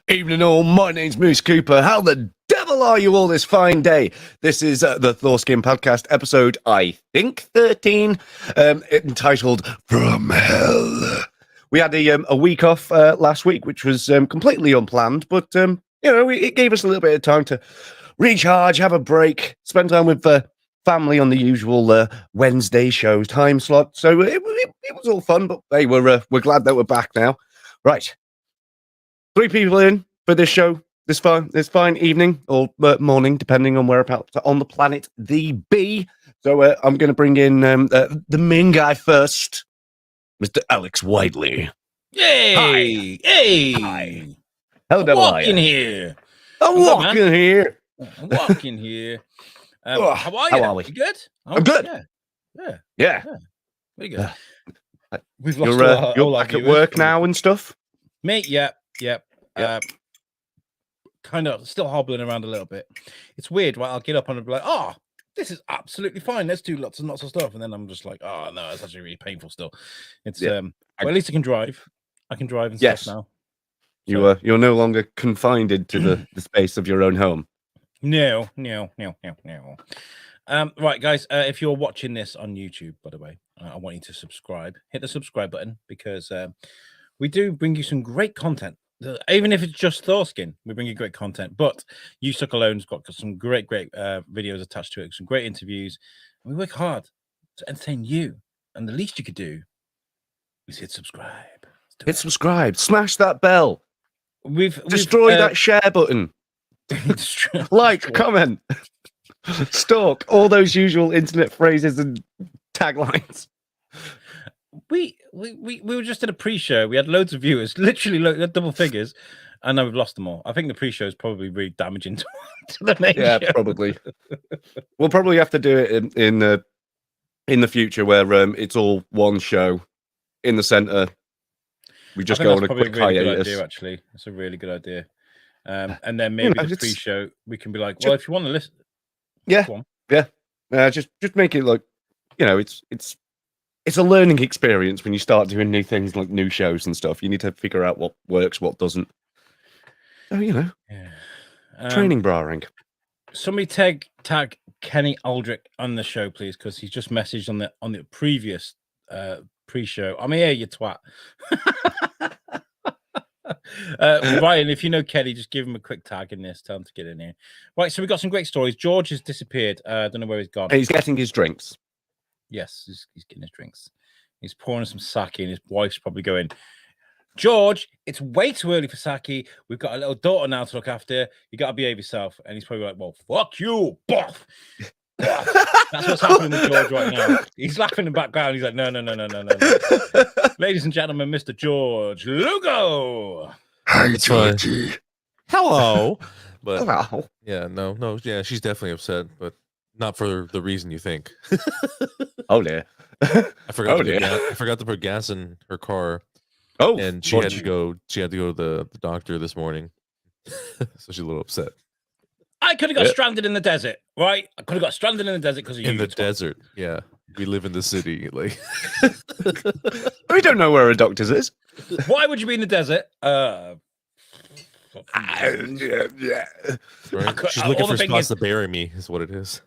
Evening all, my name's Moose Cooper. How the devil are you all this fine day? This is the Thors podcast episode, I think, 13, entitled From Hell. We had a week off last week, which was completely unplanned, but, it gave us a little bit of time to recharge, have a break, spend time with family on the usual Wednesday shows time slot. So it was all fun, but hey, we're glad that we're back now. Right. 3 people in for this show this fine evening or morning, depending on whereabouts on the planet the be. So I'm going to bring in the main guy first, Mr. Alex Whiteley. Hey, Hi. hey! Hi. How I'm the devil are walking you? here. I'm good, walking man. here. I'm walking here. Oh, how are you? how are we? You good? I'm good. Yeah. Yeah. Very good. We've You're, lost you're all our back at viewers. work now and stuff? Mate, yep. Yep. Kind of still hobbling around a little bit. It's weird, right? I'll get up and I'll be like, oh, this is absolutely fine. Let's do lots and lots of stuff. And then I'm just like, oh, no, it's actually really painful still. It's, well, at least I can drive. I can drive and stuff now. So. You're no longer confined into the space of your own home. No. Right, guys, if you're watching this on YouTube, by the way, I want you to subscribe. Hit the subscribe button because we do bring you some great content. Even if it's just Thorskin, we bring you great content. But You Suck Alone's got some great videos attached to it, some great interviews. And we work hard to entertain you. And the least you could do is hit subscribe. Hit subscribe. Smash that bell. Destroy We've that share button. Like, comment, stalk, all those usual internet phrases and taglines. We were just in a pre-show. We had loads of viewers, literally double figures, and now we've lost them all. I think the pre-show is probably really damaging to the main show. Probably. We'll probably have to do it in the future where it's all one show in the center. We just go on a quick hiatus. Idea, actually, it's a really good idea. And then maybe the pre-show we can be like, well, if you want to listen, just make it like, it's a learning experience when you start doing new things like new shows and stuff. You need to figure out what works, what doesn't. So training brahing. Somebody tag Kenny Aldrich on the show, please, because he's just messaged on the previous pre-show. I'm here, you twat. Ryan, if you know Kenny, just give him a quick tag in this. Tell him to get in here. Right, so we've got some great stories. George has disappeared. I don't know where he's gone. He's getting his drinks. Yes, he's getting his drinks. He's pouring some sake, and his wife's probably going, George, it's way too early for sake. We've got a little daughter now to look after. You got to behave yourself. And he's probably like, well, fuck you, boff. That's what's happening with George right now. He's laughing in the background. He's like, no. Ladies and gentlemen, Mr. George Lugo. Hi, Georgie. Hello. But Hello. yeah, no, yeah, she's definitely upset, but not for the reason you think. Oh dear. I forgot to put gas in her car. Oh, and she had to go to the doctor this morning. So she's a little upset. I could have got stranded in the desert, right? I could have got stranded in the desert because of you. In the desert, yeah. We live in the city, like. We don't know where a doctor's is. Why would you be in the desert? Yeah. Right? She's looking for spots to bury me, is what it is.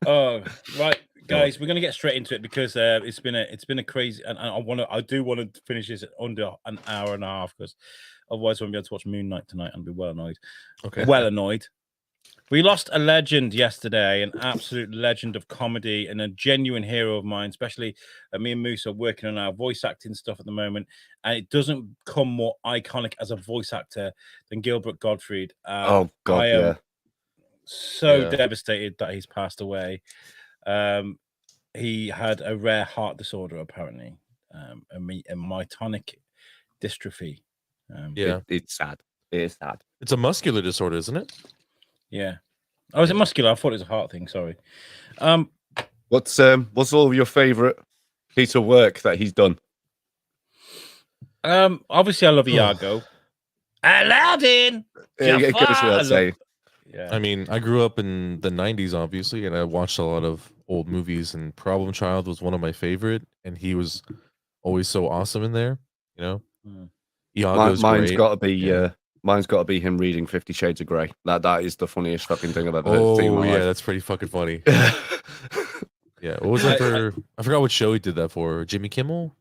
Oh, right, guys, we're gonna get straight into it because it's been a crazy, and I do want to finish this under an hour and a half because otherwise I won't be able to watch Moon Knight tonight and be well annoyed. Okay. Well annoyed. We lost a legend yesterday, an absolute legend of comedy and a genuine hero of mine, especially me and Moose are working on our voice acting stuff at the moment. And it doesn't come more iconic as a voice actor than Gilbert Gottfried. Oh, God, I am so devastated that he's passed away. He had a rare heart disorder, apparently, a myotonic dystrophy. It's sad. It is sad. It's a muscular disorder, isn't it? Yeah. Oh, is it muscular? I thought it was a heart thing. Sorry. What's all of your favorite piece of work that he's done? Obviously, I love Iago. Aladdin. It goes without saying. Yeah. I mean, I grew up in the 90s, obviously, and I watched a lot of old movies, and Problem Child was one of my favorite, and he was always so awesome in there, you know? Iago's Mine's great. got to be Yeah. mine's got to be him reading 50 Shades of Grey. That is the funniest fucking thing I've ever seen in Oh my yeah, life. that's pretty fucking funny. Yeah, what was that for? I forgot what show he did that for. Jimmy Kimmel?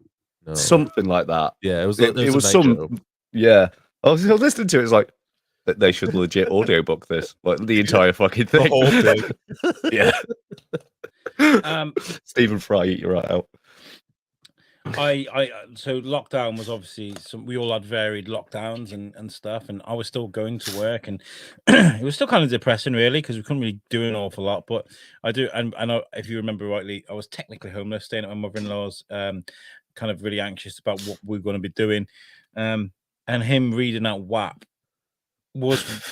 No. Something like that. Yeah, it was It a was night some. show. Yeah, I was listening to it. It's like they should legit audiobook this, like the entire fucking The thing. whole thing. Yeah. Um, Stephen Fry, eat your right out. So lockdown was obviously we all had varied lockdowns and stuff, and I was still going to work, and it was still kind of depressing, really, because we couldn't really do an awful lot. But if you remember rightly, I was technically homeless, staying at my mother-in-law's, kind of really anxious about what we are going to be doing, and him reading out WAP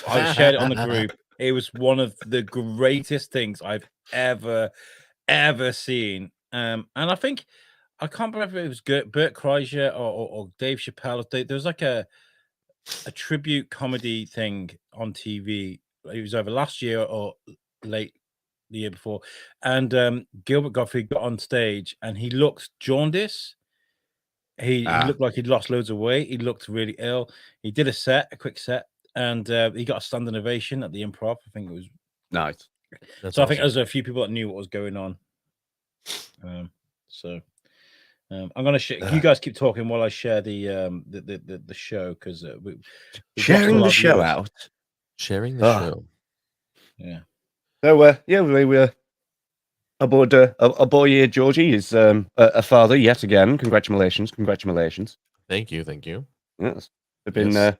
I shared it on the group. It was one of the greatest things I've ever seen, and I think. I can't remember if it was Bert Kreischer or Dave Chappelle. There was like a tribute comedy thing on TV. It was over last year or late the year before. And Gilbert Gottfried got on stage and he looked jaundiced. He looked like he'd lost loads of weight. He looked really ill. He did a quick set, and he got a standing ovation at the Improv. I think it was Nice. That's so. I think awesome. there was a few people that knew what was going on. I'm gonna you guys keep talking while I share the show, because Sharing the show out. Sharing the show. Yeah. So we were aboard a boy here. Georgie is a father yet again. Congratulations. Thank you. Yes, I've been. Yes.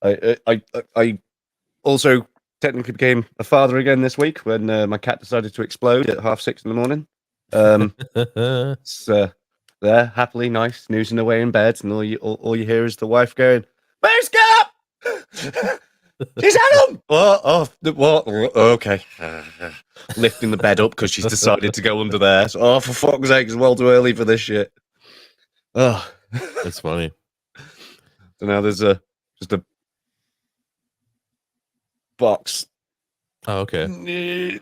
I also technically became a father again this week when my cat decided to explode at 6:30 in the morning. It's there happily, nice, snoozing away in bed, and all you hear is the wife going, "Where's Cap? She's had him." What? Okay. Lifting the bed up because she's decided to go under there. So, for fuck's sake, it's well too early for this shit. Oh, That's funny. so now there's just a box. Oh, okay. Yeah,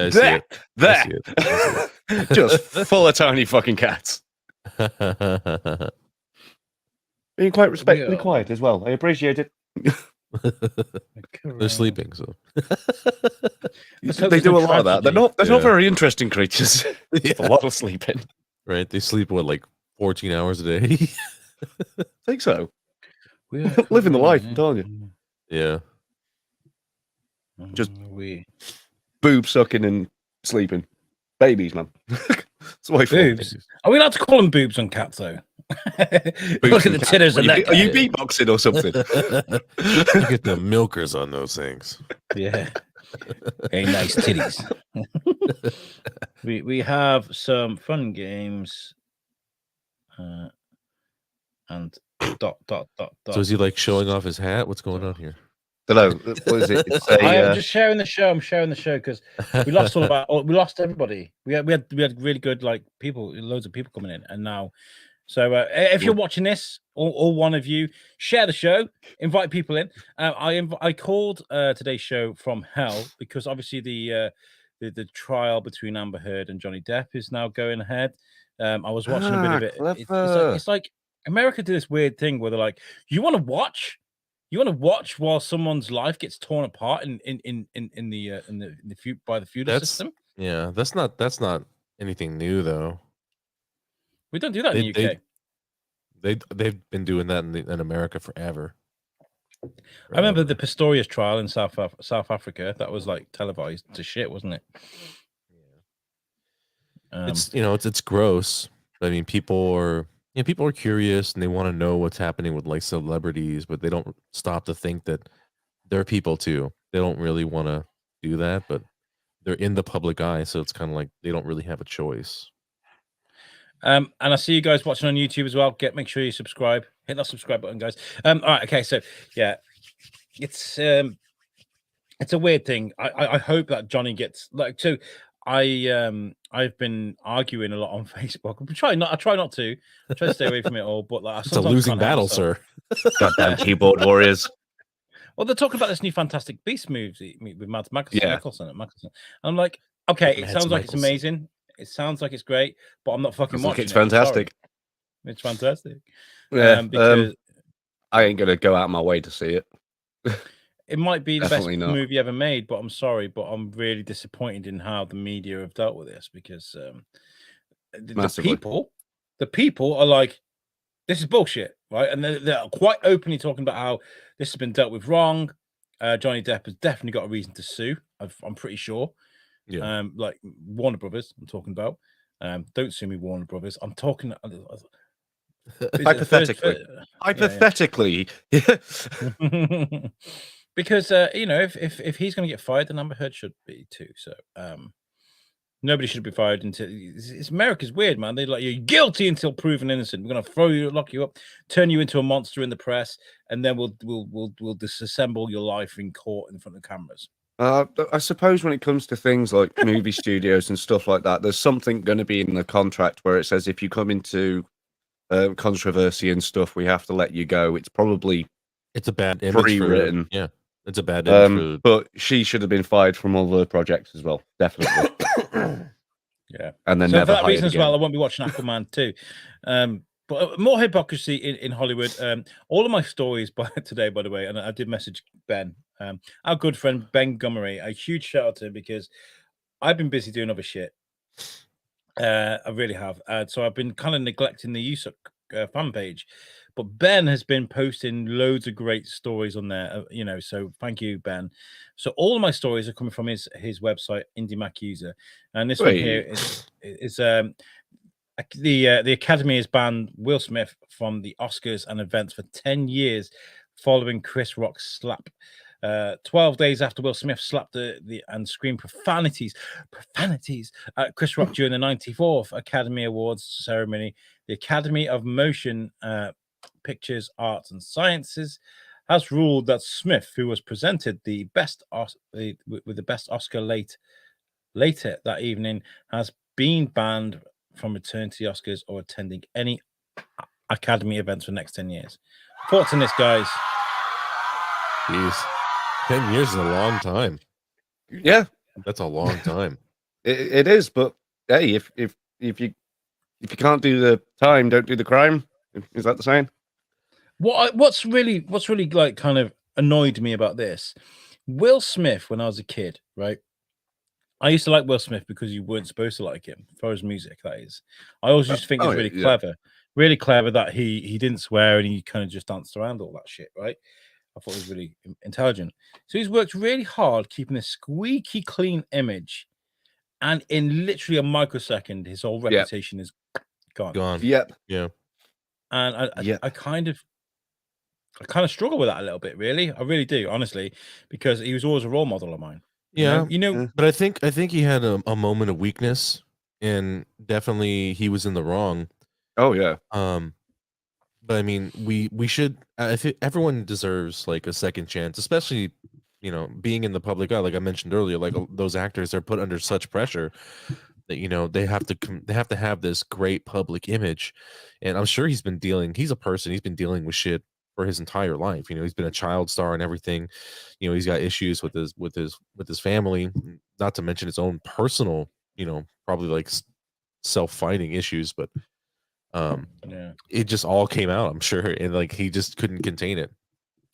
I see it. there. I see it. Just full of tiny fucking cats. Being quite respectfully quiet as well. I appreciate it. They're sleeping, so They do a lot of that. They're not very interesting creatures. A lot of sleeping. Right? They sleep like 14 hours a day. I think so. Living the life, I'm telling you. Yeah. Just boob sucking and sleeping. Babies, man. That's what boobs. Are we allowed to call them boobs on cats, though? Look at the titters and that. Are you beatboxing or something? You get the milkers on those things. Yeah. Very nice titties. We have some fun games. And ... So is he like showing off his hat? What's going on here? Hello. What is it? I am just sharing the show. I'm sharing the show because we lost we lost everybody. We had really good people, loads of people coming in, and now. So if you're watching this, all one of you, share the show, invite people in. I called today's show From Hell because obviously the trial between Amber Heard and Johnny Depp is now going ahead. I was watching a bit of it. It's like America did this weird thing where they're like, you want to watch while someone's life gets torn apart by the feudal system. Yeah, that's not anything new though. We don't do that in the UK. They've been doing that in America forever. I remember the Pistorius trial in South Africa. That was like televised to shit, wasn't it? Yeah. It's gross. I mean, people are curious and they want to know what's happening with like celebrities, but they don't stop to think that they're people too. They don't really want to do that, but they're in the public eye, so it's kind of like they don't really have a choice. And I see you guys watching on YouTube as well. Make sure you subscribe. Hit that subscribe button, guys. All right, okay. So yeah, it's a weird thing. I hope that Johnny gets I've been arguing a lot on Facebook. I try not to. I try to stay away from it all, but it's a losing battle, sir. Goddamn keyboard warriors. Well, they're talking about this new Fantastic Beasts movie with Mads Mikkelsen. And I'm like, okay, it sounds like it's amazing. It sounds like it's great, but I'm not fucking watching it. It's fantastic. It's fantastic. Yeah, Because I ain't gonna go out my way to see it. it might be the best Definitely not. movie ever made, but I'm sorry, but I'm really disappointed in how the media have dealt with this because the Massively. people are like, this is bullshit, right? And they're quite openly talking about how this has been dealt with wrong. Johnny Depp has definitely got a reason to sue. I'm pretty sure. Yeah. Like Warner Brothers, I'm talking about. Don't sue me, Warner Brothers. I'm talking. Hypothetically. Yeah. Hypothetically. Because if he's going to get fired, then Amber Heard should be too. So nobody should be fired until it's America's weird, man. They're like, you're guilty until proven innocent. We're gonna lock you up, turn you into a monster in the press, and then we'll disassemble your life in court in front of cameras. I suppose when it comes to things like movie studios and stuff like that, there's something going to be in the contract where it says if you come into controversy and stuff, we have to let you go. It's probably It's a bad image pre-written. Yeah, it's a bad image for. But she should have been fired from all the projects as well, definitely. Yeah, and then so never for that hired reason as well, I again. won't be watching Aquaman 2. But more hypocrisy in Hollywood. All of my stories today, by the way, and I did message Ben, our good friend Ben Gummery, a huge shout out to him because I've been busy doing other shit. I really have. So I've been kind of neglecting the use of fan page, but Ben has been posting loads of great stories on there. So thank you, Ben. So all of my stories are coming from his website, Indie Mac User, and this one here is the Academy has banned Will Smith from the Oscars and events for 10 years following Chris Rock's slap. 12 days after Will Smith slapped and screamed profanities at Chris Rock during the 94th Academy Awards ceremony, the Academy of Motion Pictures, Arts and Sciences has ruled that Smith, who was presented with the best Oscar later that evening, has been banned from returning to the Oscars or attending any Academy events for the next 10 years. Thoughts on this, guys? Jeez. 10 years is a long time. Yeah, That's a long time. it is. But hey, if you can't do the time, don't do the crime. Is that the saying? What's really like kind of annoyed me about this? Will Smith, when I was a kid, right? I used to like Will Smith because you weren't supposed to like him for his music. That is, I always used to think it was really clever that he didn't swear and he kind of just danced around all that shit, right? I thought he was really intelligent. So he's worked really hard keeping a squeaky clean image, and in literally a microsecond, his whole reputation is gone. Yep. Yeah. And I kind of struggle with that a little bit, really. I really do, honestly, because he was always a role model of mine. Yeah, you but I think he had a moment of weakness, and definitely he was in the wrong. Oh yeah. But I mean, we should. I think everyone deserves like a second chance, especially being in the public eye. Like I mentioned earlier, like those actors are put under such pressure that they have to have this great public image, and I'm sure he's been dealing. He's a person. He's been dealing with shit for his entire life. He's been a child star and everything. He's got issues with his family, not to mention his own personal, probably like self-fighting issues, but it just all came out, I'm sure, and like he just couldn't contain it.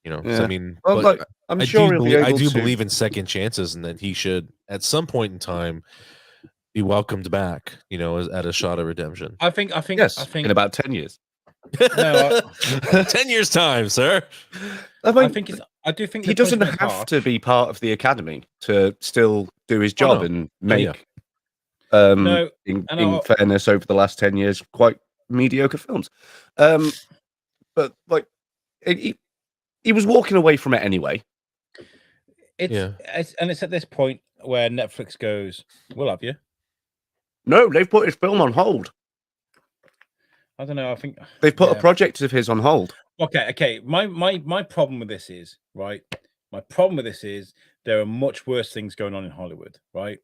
So I mean, well, but like, I'm sure I do believe in second chances, and that he should at some point in time be welcomed back, at a shot of redemption. I think in about 10 years. No, 10 years time, sir. I do think he doesn't have to be part of the academy to still do his job and make in fairness over the last 10 years quite mediocre films. But like he was walking away from it anyway. It's at this point where Netflix goes, we'll have you. No, they've put his film on hold. I don't know. I think they've put a project of his on hold. Okay. My problem with this is, right? My problem with this is there are much worse things going on in Hollywood, right?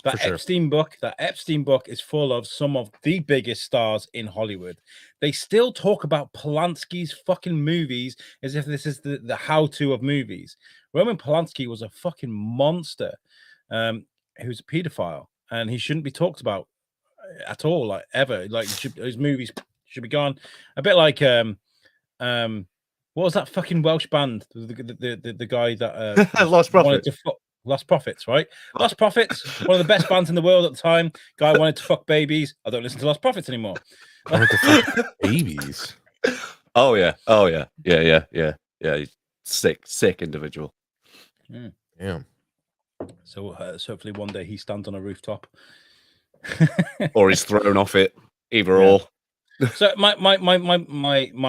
That Epstein book is full of some of the biggest stars in Hollywood. They still talk about Polanski's fucking movies as if this is the how-to of movies. Roman Polanski was a fucking monster. Who's a pedophile, and he shouldn't be talked about at all, like ever. Like his movies should be gone. A bit like what was that fucking Welsh band? The guy that Lost wanted Prophet. to fuck Lost Prophets, right? Lost Prophets, one of the best bands in the world at the time. Guy wanted to fuck babies. I don't listen to Lost Prophets anymore. I went to fuck babies. Oh yeah. Yeah. He's sick individual. Damn. So hopefully one day he stands on a rooftop. Or he's thrown off it. Either Yeah. or. So my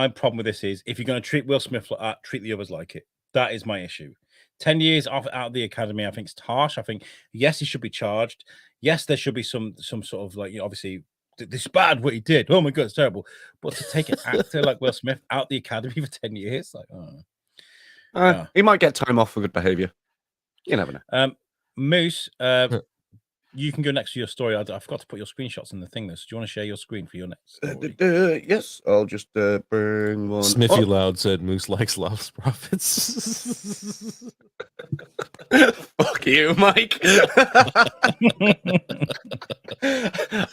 problem with this is if you're going to treat Will Smith like that, treat the others like it. That is my issue. 10 years out of the academy, I think it's harsh. I think yes, he should be charged. Yes, there should be some sort of like, you know, obviously this is bad what he did. Oh my god, it's terrible. But to take an actor like Will Smith out the academy for 10 years, like yeah. He might get time off for good behavior. You never know. Moose, you can go next to your story. I forgot to put your screenshots in the thing. Though. So do you want to share your screen for your next story? Yes, I'll just bring one. Smithy Loud said Moose likes Lost Prophets. Fuck you, Mike. I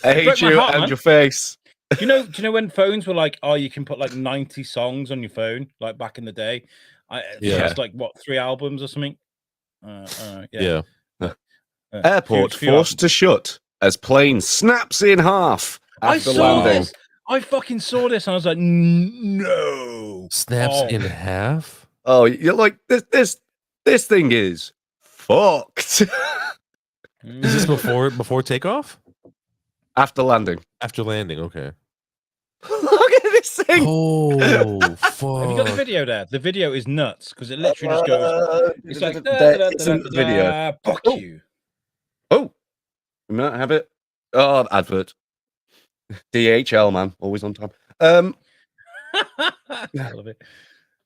hate broke my you heart, and man. your face. Do you know when phones were like, oh, you can put like 90 songs on your phone, like back in the day? It's like what, 3 albums or something? Yeah. Airport forced to shut as plane snaps in half after landing. This. I fucking saw this and I was like, no. Snaps in half? Oh, you're like this thing is fucked. Is this before takeoff? After landing. After landing, okay. Look at this thing. Oh, fuck. Have you got the video there? The video is nuts because it literally just goes. It's like there isn't the video. Fuck you. Oh, we might have it. Oh, advert. DHL man, always on time. I love it.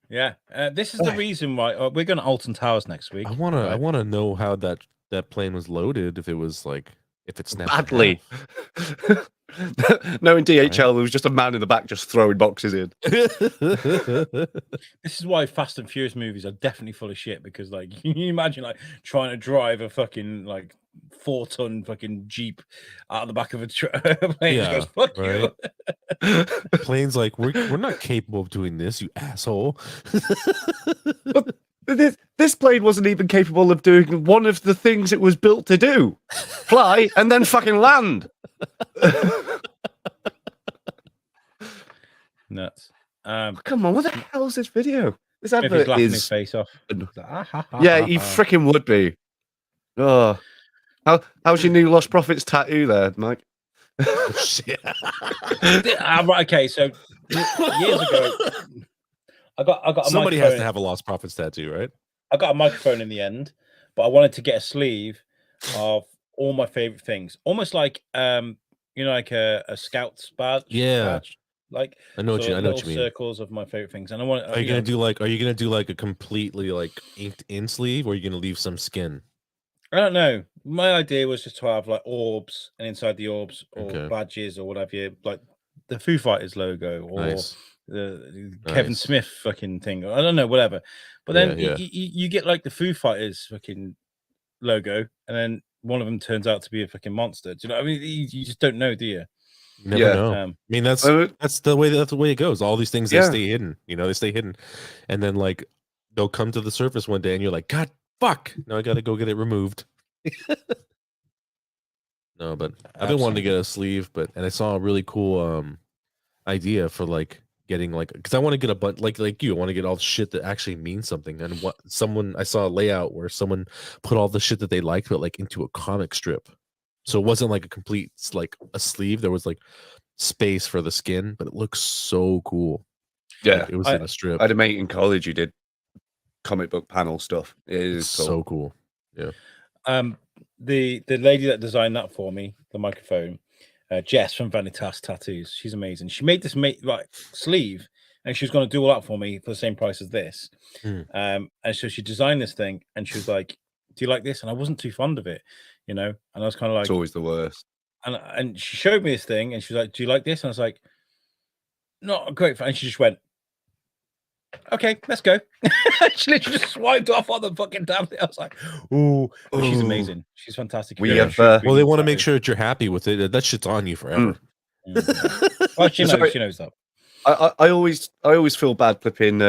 Yeah, this is the reason why we're going to Alton Towers next week. I wanna know how that plane was loaded. If it was like if it snapped badly. No, in DHL, there was just a man in the back just throwing boxes in. This is why Fast and Furious movies are definitely full of shit because, like, can you imagine like trying to drive a fucking like 4-ton fucking Jeep out of the back of a plane? Yeah, goes, fuck right. you. Plane's like we're not capable of doing this, you asshole. But this plane wasn't even capable of doing one of the things it was built to do: fly and then fucking land. Nuts. Come on, what the hell is this video? This If he's advert laughing his is. face off. Like, Yeah, he freaking would be. Oh, how's your new Lost Prophets tattoo there, Mike? Shit. Right, okay, so years ago, I got a Somebody has microphone. to have a Lost Prophets tattoo, right? I got a microphone in the end, but I wanted to get a sleeve of all my favorite things, almost like like a Scout's badge. Yeah. Like I know what you mean. Circles of my favorite things, and I want. Are you gonna do like a completely like inked in sleeve, or are you gonna leave some skin? I don't know. My idea was just to have like orbs, and inside the orbs or badges or whatever, like the Foo Fighters logo or the Kevin Smith fucking thing. I don't know, whatever. But then you get like the Foo Fighters fucking logo, and then one of them turns out to be a fucking monster. Do you know what I mean? You just don't know, do you? You never know. I mean, that's the way it goes. All these things they stay hidden. You know, they stay hidden, and then like they'll come to the surface one day, and you're like, God, fuck! Now I got to go get it removed. No, but I've been wanting to get a sleeve, and I saw a really cool idea for like getting like because I want to get a bunch like you. I want to get all the shit that actually means something. And I saw a layout where someone put all the shit that they liked, but like into a comic strip. So it wasn't like a complete like a sleeve. There was like space for the skin, but it looks so cool. Yeah, like, it was in a strip. I had a mate in college who did comic book panel stuff. It is so cool. Yeah. The lady that designed that for me, the microphone, Jess from Vanitas Tattoos, she's amazing. She made this sleeve, and she was going to do all that for me for the same price as this. And so she designed this thing, and she was like, "Do you like this?" And I wasn't too fond of it, you know. And I was kind of like, "It's always the worst." And she showed me this thing, and she was like, "Do you like this?" And I was like, "Not a great fan." And she just went, "Okay, let's go." She literally just swiped off on the fucking damn thing. I was like, "Ooh, she's amazing. She's fantastic." We have, well, they want to make sure that you're happy with it. That shit's on you forever. Well, she Sorry. knows that. I always feel bad flipping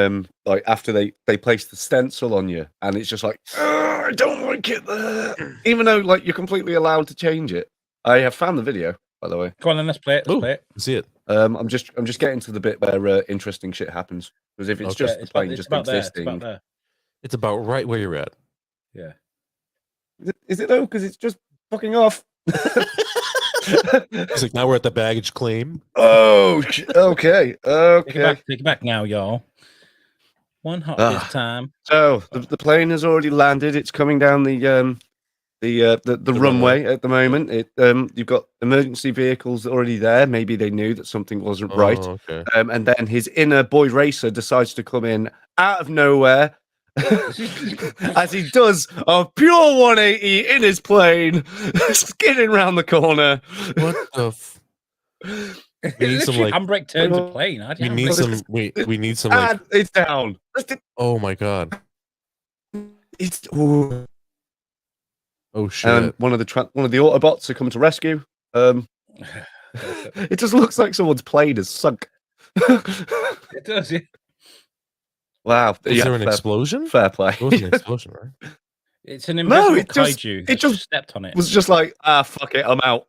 like after they place the stencil on you, and it's just like, I don't like it there, even though like you're completely allowed to change it. I have found the video, by the way. Go on, then let's play it. Let's Oh, play it. see it. I'm just getting to the bit where interesting shit happens, because if it's Okay. just the plane just about there. It's existing, about there. It's about right where you're at. Yeah. is it though? Because it's just fucking off. It's like now we're at the baggage claim. Oh, okay. Take it back now, y'all. One hot this time. So the plane has already landed. It's coming down the runway at the moment. You've got emergency vehicles already there. Maybe they knew that something wasn't right. Okay. And then his inner boy racer decides to come in out of nowhere. As he does a pure 180 in his plane, skidding around the corner. What the? We need some like handbrake turns a plane. we need some. We need some And like. it's down. Oh my god. It's Oh shit. and one of the Autobots are coming to rescue. It just looks like someone's plane has sunk. It does, yeah. Wow. Is there an explosion? Fair play. It was an explosion, right? It's an invisible it just- kaiju. it It just just stepped on it. Was just like, fuck it, I'm out.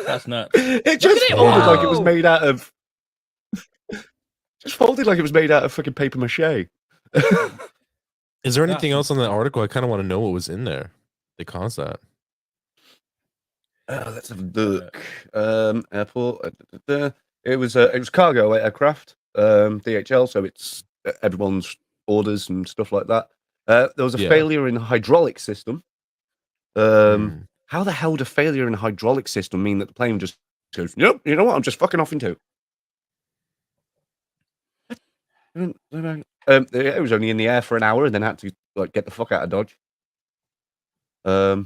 That's nuts. It just at it. folded like it was Wow. made out of. Just folded like it was made out of fucking paper mache. Is there anything else on that article? I kind of want to know what was in there. They caused that. Let's have a look. Airport. It was cargo aircraft. DHL. So it's everyone's orders and stuff like that. There was a failure in the hydraulic system. How the hell would a failure in a hydraulic system mean that the plane just goes, nope, you know what, I'm just fucking off into? It was only in the air for an hour and then had to like get the fuck out of Dodge. At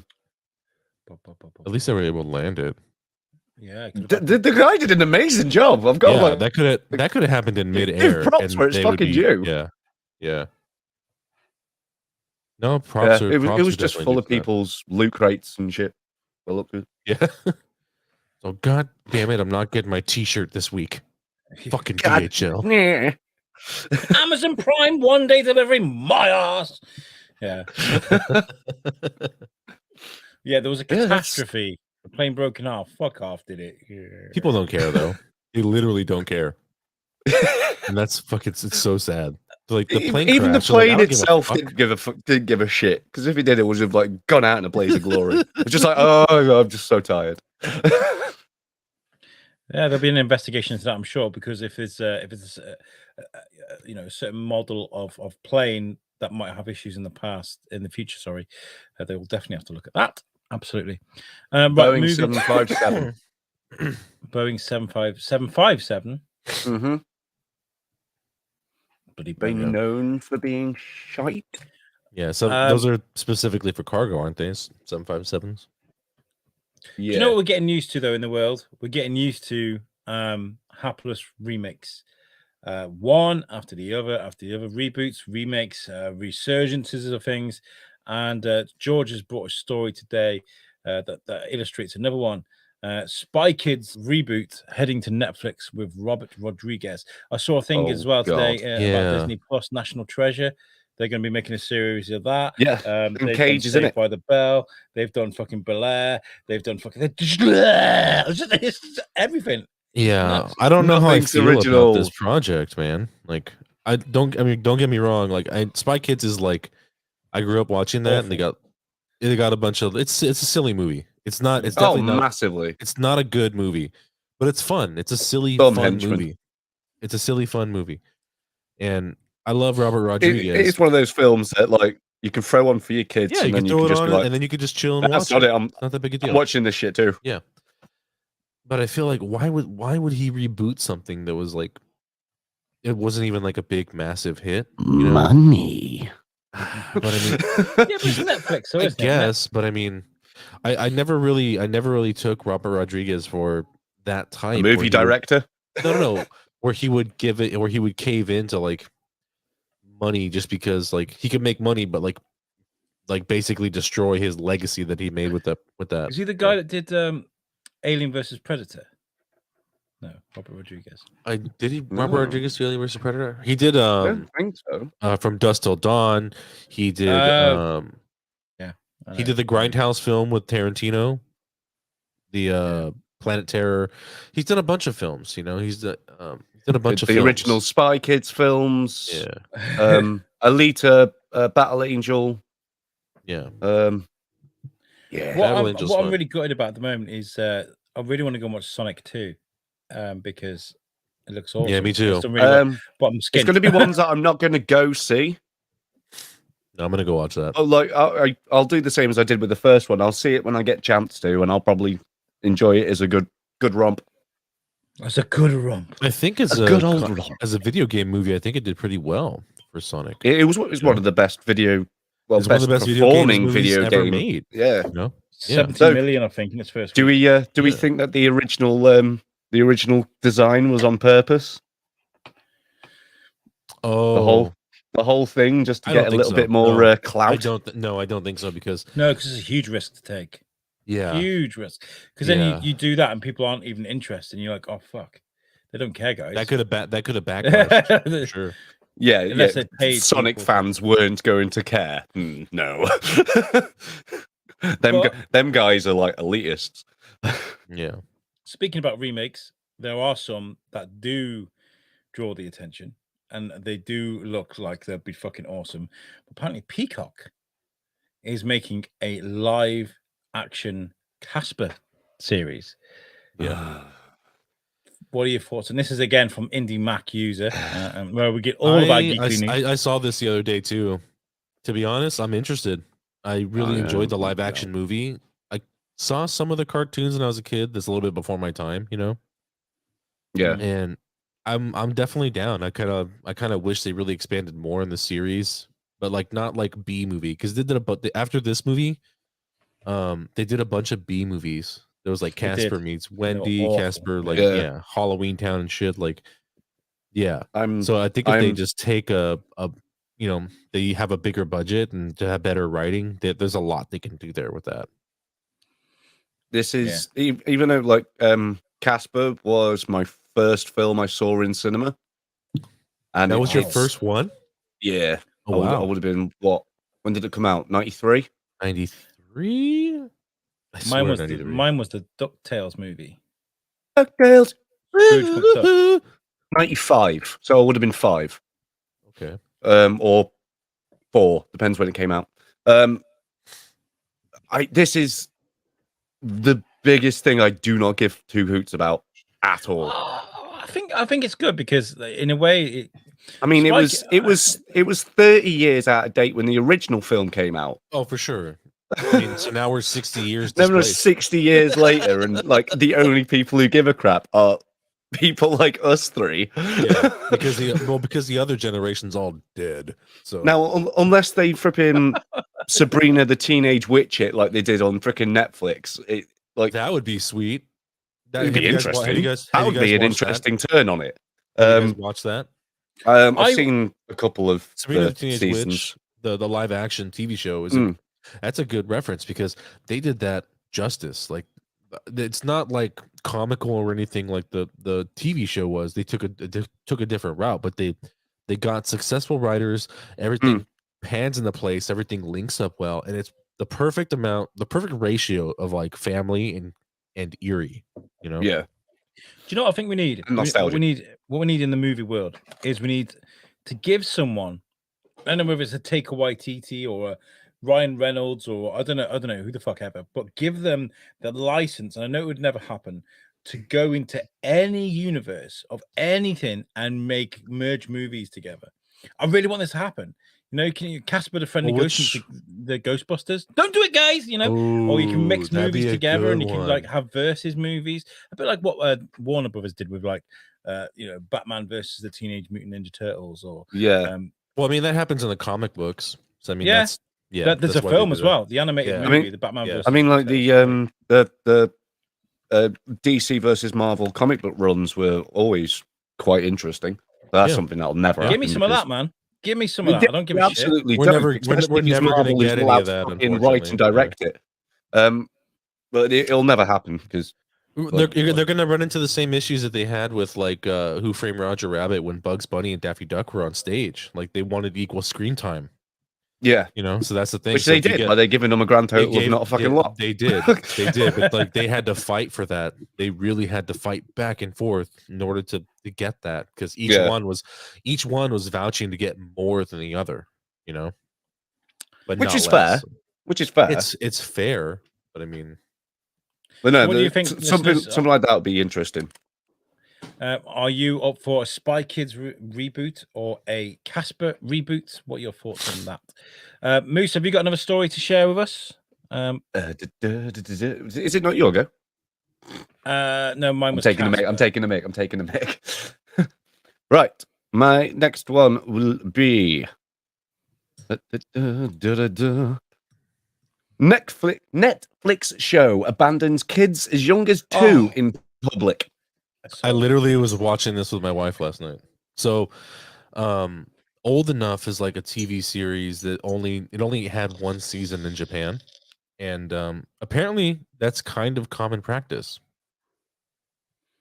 least they were able to land it. Yeah. The guy did an amazing job. I've got Yeah, like, that could have happened in midair. props where it's they would fucking due. Yeah, yeah. No props. it was just full of people's loot crates and shit. Well, up to Yeah. So god damn it, I'm not getting my T-shirt this week. Fucking God. DHL. Yeah. Amazon Prime 1-day delivery, my ass. Yeah. Yeah, there was a catastrophe. The plane broken off. Fuck off, did it? Yeah. People don't care though. They literally don't care. And that's fucking. It's so sad. Like the plane. Even the crashed, they're like, I plane don't give a itself fuck. didn't give a shit, because if it did, it would have like gone out in a blaze of glory. It's just like, oh, I'm just so tired. Yeah, there'll be an investigation into that, I'm sure, because if it's a certain model of plane that might have issues in the future, sorry, they will definitely have to look at that. Absolutely. Boeing 757. Boeing 757. Mm-hmm. Bloody Being Boeing. known for being shite. Yeah, so those are specifically for cargo, aren't they? 757s. Yeah. Do you know what we're getting used to though in the world? We're getting used to hapless remakes. One after the other, reboots, remakes, resurgences of things. And George has brought a story today that illustrates another one. Spy Kids reboot heading to Netflix with Robert Rodriguez. I saw a thing as well today about Disney Plus National Treasure. They're going to be making a series of that. Yeah, they've done Cage, isn't Saved it? by the Bell. They've done fucking Bel Air. They've done fucking it's just everything. Yeah, Nuts. I don't know how I Nothing's feel original. about this project, man. Like, don't get me wrong. Like, Spy Kids is like, I grew up watching that, and they got a bunch of. It's a silly movie. It's not. It's definitely not massively. It's not a good movie, but it's fun. It's a silly, Dumb fun henchman. movie. It's a silly, fun movie, and I love Robert Rodriguez. It's one of those films that like you can throw on for your kids, Yeah, and you then can you throw can it just on, be like, and then you could just chill and that's watch not it. it. I'm It's not that big a deal. watching this shit too. Yeah, but I feel like why would he reboot something that was like, it wasn't even like a big massive hit? You know? Money. But I mean, Yeah, but it's Netflix, so I isn't it? guess, but I mean, I never really took Robert Rodriguez for that type. A where movie he would- director. No. Where he would cave into like money just because like he could make money, but like basically destroy his legacy that he made with that. Is he the guy that did Alien versus Predator? No, Robert Rodriguez. Did he No. Robert Rodriguez Alien vs Predator? He did I don't think so. From Dusk Till Dawn. He did he did the Grindhouse film with Tarantino, the Planet Terror. He's done a bunch of films, you know. He's done a bunch of the films. original Spy Kids films. Yeah. Alita, Battle Angel. Yeah. Yeah. What I'm really gutted about at the moment is I really want to go and watch Sonic 2 because it looks awesome. Yeah, me too. But I'm It's skint. going to be ones that I'm not going to go see. No, I'm gonna go watch that. Oh, like I'll do the same as I did with the first one. I'll see it when I get a chance to, and I'll probably enjoy it as a good romp. That's a good romp. I think as A good old romp. as a video game movie, I think it did pretty well for Sonic. It was one of the best It's one of best the best performing video video games ever game. made. Yeah. You know? 70 million, I think, in its first. Do week. we think that the original design was on purpose? Oh, the whole thing just to I get don't a think little so. bit more No, clout. I don't think so because it's a huge risk to take. yeah, Huge risk. Because then you do that and people aren't even interested, and you're like, oh fuck, they don't care, guys. that could have backfired for sure. Yeah, Unless they paid Sonic people. fans weren't going to care. No. them guys are like elitists. Yeah. Speaking about remakes, there are some that do draw the attention and they do look like they'll be fucking awesome. Apparently, Peacock is making a live action Casper series. Yeah. What are your thoughts? And this is again from Indie Mac user, where we get all of our geekly news. I saw this the other day too. To be honest, I'm interested. I really enjoyed the live action movie. I saw some of the cartoons when I was a kid. That's a little bit before my time, you know. Yeah, and I'm definitely down. I kind of wish they really expanded more in the series, but like not like B movie because they did after this movie, they did a bunch of B movies. There was like Casper meets Wendy, Casper, like Halloween Town and shit. Like, yeah. So I think if they just take they have a bigger budget and to have better writing, there's a lot they can do there with that. This is even though like Casper was my first film I saw in cinema, and that was your first one. Yeah. Oh, wow. I would have been what? When did it come out? 93. 93. Mine was the DuckTales movie. DuckTales. Scrooge McDuck. 95. So I would have been 5. Okay. Or 4, depends when it came out. This is the biggest thing I do not give two hoots about at all. I think it's good because in a way, it was 30 years out of date when the original film came out. Oh, for sure. I mean, so now we're 60 years. Then we're 60 years later, and like the only people who give a crap are people like us three. Yeah, because the other generation's all dead. So now, unless they flipping Sabrina the Teenage Witch it like they did on freaking Netflix, that would be sweet. That'd be interesting. That would be an interesting turn on it. Have you guys watch that? I've seen a couple of Sabrina the Teenage seasons. Witch, the live action TV show is that's a good reference because they did that justice. Like, it's not like comical or anything like the TV show was. They took a different route, but they got successful writers. Everything pans into place. Everything links up well, and it's the perfect ratio of like family and eerie. You know? Yeah. Do you know what I think we need? What we need in the movie world is we need to give someone, I don't know whether it's a Taika Waititi or a Ryan Reynolds or I don't know who the fuck ever, but give them the license, and I know it would never happen, to go into any universe of anything and merge movies together. I really want this to happen. You know, can you Casper the Friendly Ghost, the Ghostbusters? Don't do it, guys. You know, or you can mix movies together and you can like have versus movies, a bit like what Warner Brothers did with like, Batman versus the Teenage Mutant Ninja Turtles, or well, I mean that happens in the comic books. So I mean, there's a film as well, the animated movie, the Batman versus. I mean, like the DC versus Marvel comic book runs were always quite interesting. That's something that'll never happen. Give me some of that, man. Give me some of that. I don't give a shit. We're never going to get any of that. Write and direct it. But it'll never happen because They're gonna run into the same issues that they had with like Who Framed Roger Rabbit when Bugs Bunny and Daffy Duck were on stage. Like they wanted equal screen time. Yeah, You know, so that's the thing. which So they if you did get- by they giving them a grand total of not a fucking lot. They did, but like they had to fight for that. They really had to fight back and forth in order to get that because each one was vouching to get more than the other. You know, but Which not is less. fair. Which is fair. It's fair, but I mean, but no, So what do you think, something listeners? like that would be interesting. Are you up for a Spy Kids reboot or a Casper reboot? What are your thoughts on that? Moose, have you got another story to share with us? Is it not your go? No, mine I'm was taking the mic. Casper. I'm taking the mic. Right. My next one will be Netflix show abandons kids as young as 2 in public. I literally was watching this with my wife last night. So, Old Enough is like a TV series that only had one season in Japan, and apparently that's kind of common practice.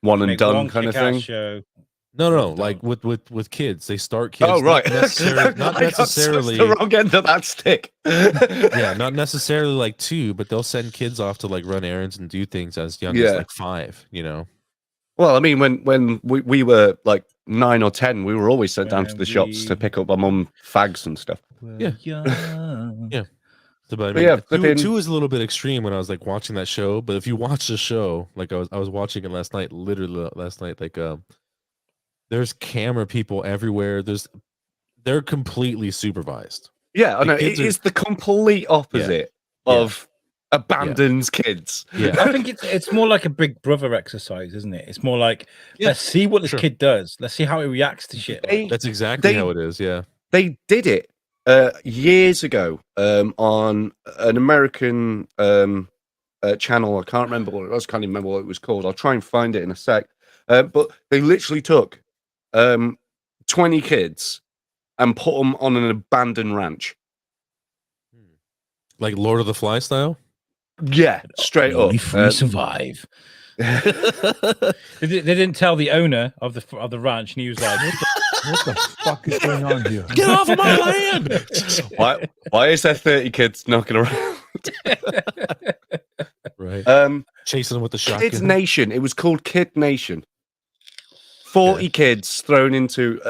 One and Make done one kind of kick-ass thing. show. No, Well like done. with kids, they start kids. Oh right, not necessarily the wrong end of that stick. yeah, not necessarily like 2, but they'll send kids off to like run errands and do things as young as like 5. You know. Well, I mean, when we were like 9 or 10, we were always sent down to When the shops to we pick up our mum fags and stuff. Yeah. young. Yeah. So, but I But mean, yeah, 2 flipping- is a little bit extreme when I was like watching that show. But if you watch the show, like I was watching it last night, literally last night, like there's camera people everywhere. They're completely supervised. Yeah, I The know. kids It are- is the complete opposite of abandons kids. Yeah. I think it's more like a Big Brother exercise, isn't it? It's more like let's see what this sure. kid does. Let's see how he reacts to shit. They- That's exactly They- how it is. Yeah. They did it years ago on an American channel. I can't remember what it was. Can't even remember what it was called. I'll try and find it in a sec. But they literally took 20 kids and put them on an abandoned ranch. Like Lord of the Fly style. Yeah, straight up. Only three survive. They didn't tell the owner of the ranch, and he was like, What the fuck is going on here? Get off of my land! Why is there 30 kids knocking around? Right. Chasing them with the shotgun. Kids Nation. It was called Kid Nation. 40 kids thrown into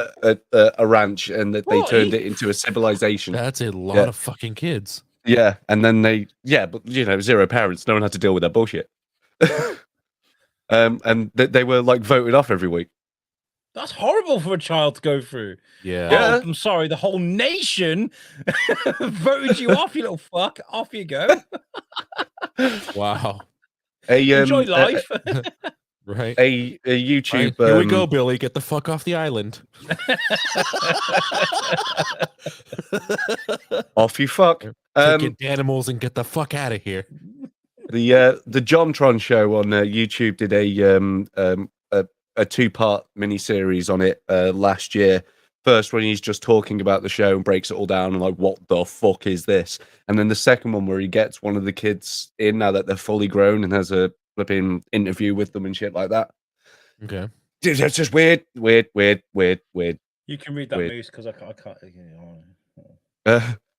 a ranch, and that they 40? turned it into a civilization. That's a lot of fucking kids. Yeah, and then but you know, 0 parents. No one had to deal with that bullshit. And they were like voted off every week. "That's horrible for a child to go through." Yeah. Yeah. Oh, I'm sorry, the whole nation voted you off, you little fuck. Off you go. Wow. Enjoy life. Right. A YouTube. Right, here we go, Billy. Get the fuck off the island. Off you fuck. Take your animals and get the fuck out of here. The Jontron show on YouTube did a 2-part mini-series on it last year. First, when he's just talking about the show and breaks it all down and like, what the fuck is this? And then the second one where he gets one of the kids in now that they're fully grown and has a flipping interview with them and shit like that. Okay. Dude, that's just weird. You can read that, Weird. Moose, because I can't.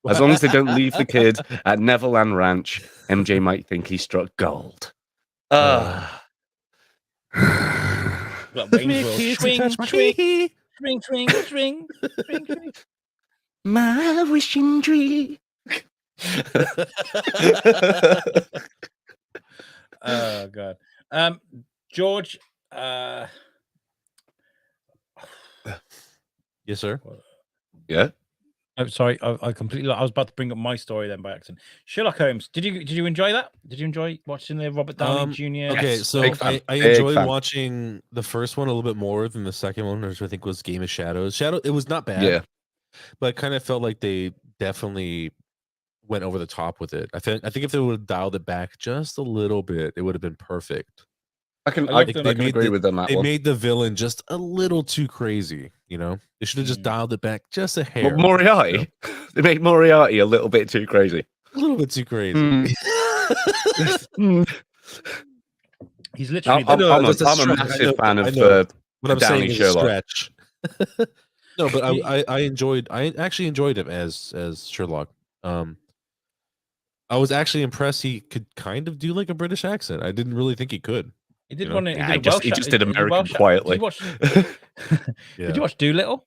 As long as they don't leave the kid at Neverland Ranch, MJ might think he struck gold. Like Wayne's World. Swing. My wishing tree. Oh god. George. Yes, sir. Yeah. I'm sorry, I completely. I was about to bring up my story then by accident. Sherlock Holmes. Did you enjoy that? Did you enjoy watching the Robert Downey Jr.? Okay, Yes, so big fan, I big enjoyed fan. watching the first one a little bit more than the second one, which I think was Game of Shadows. It was not bad. Yeah. But I kind of felt like they definitely went over the top with it. I think if they would have dialed it back just a little bit, it would have been perfect. I can I agree made with them that They one. made the villain just a little too crazy, you know? They should have just dialed it back just a hair. But Moriarty, they made Moriarty a little bit too crazy. A little bit too crazy. Hmm. He's literally. I'm No, a that's a stretch. massive fan of What I'm saying Downey is Sherlock. a stretch. No, but I actually enjoyed him as Sherlock. I was actually impressed he could kind of do like a British accent. I didn't really think he could. He did you know? one. He Yeah, did a Welsh. he just did he a American Welsh- quietly. Did you watch? Yeah. Did you watch Doolittle?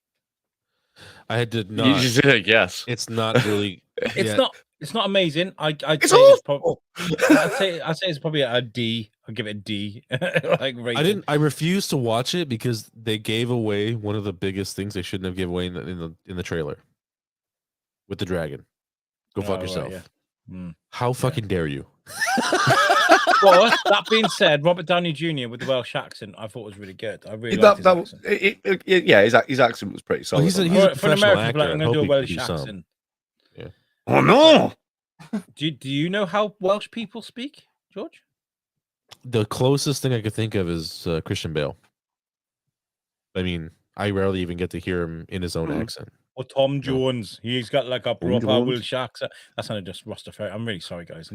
I did You not. just said yes. It's not really. It's yeah. not. It's not amazing. I'd It's say it's probably. awful. I'd say it's probably a D. I'd give it a D. Like rating. I refused to watch it because they gave away one of the biggest things they shouldn't have given away in the trailer with the dragon. Go fuck Oh, right, yourself. yeah. How fucking dare you? Well, that being said, Robert Downey Jr. with the Welsh accent, I thought was really good. I really liked his accent. Yeah, his accent was pretty solid. He's a For an professional American, actor. like, I'm I going to do a hope he Welsh can do some. accent. Oh no! Do you know how Welsh people speak, George? The closest thing I could think of is Christian Bale. I mean, I rarely even get to hear him in his own accent. Or Tom Jones. He's got like a proper Jones. Welsh accent. That's not just Rastafari. I'm really sorry, guys.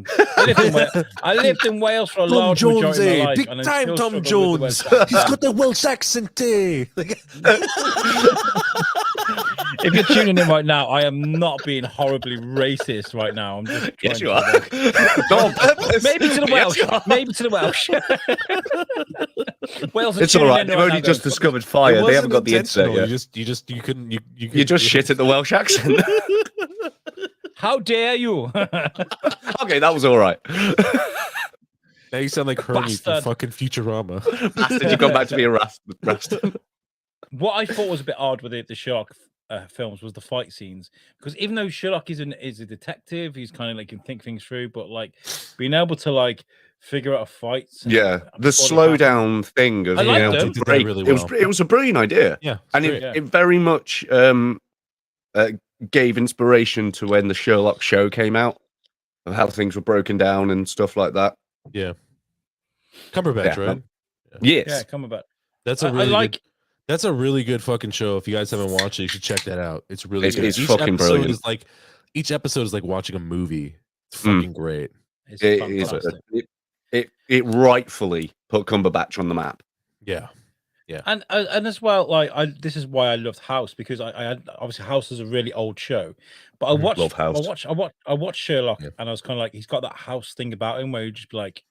I lived in Wales for a Tom large Jones, majority of my life. big and I time still Tom struggle with the Jones. Welsh He's accent. got the Welsh accent, eh? If you're tuning in right now, I am not being horribly racist right now. I'm just Yes, trying you are. to- Not on purpose. Maybe to the Yes, Welsh. you are. Maybe to the Welsh. Wales are It's all tuning right. in They've right only now just going, discovered fire. They haven't got the internet yet. You couldn't. You You're just shit at the Welsh accent. how dare you? Okay, that was all right. Now you sound like Hermie from Bastard. fucking Futurama. Bastard, you've gone back to be a rast. What I thought was a bit odd with the Sherlock films was the fight scenes, because even though Sherlock is a detective, he's kind of like can think things through, but like being able to like figure out fights. Yeah, the slow down thing of I liked it. to Did that break. really It was well. it was a brilliant idea, Yeah, and great. it very much gave inspiration to when the Sherlock show came out, of how things were broken down and stuff like that. Yeah. Cumberbatch, Yeah. right? Yes, Yeah, come about. That's a I really like. good, that's a really good fucking show. If you guys haven't watched it, you should check that out. It's really It's- good. it's fucking episode brilliant. is like each episode is like watching a movie. It's fucking great. It's it is. fantastic. It rightfully put Cumberbatch on the map. Yeah. And as well, like this is why I loved House, because I had obviously House is a really old show, but I watched Love House. I watched Sherlock, Yeah. and I was kind of like, he's got that House thing about him where you just be like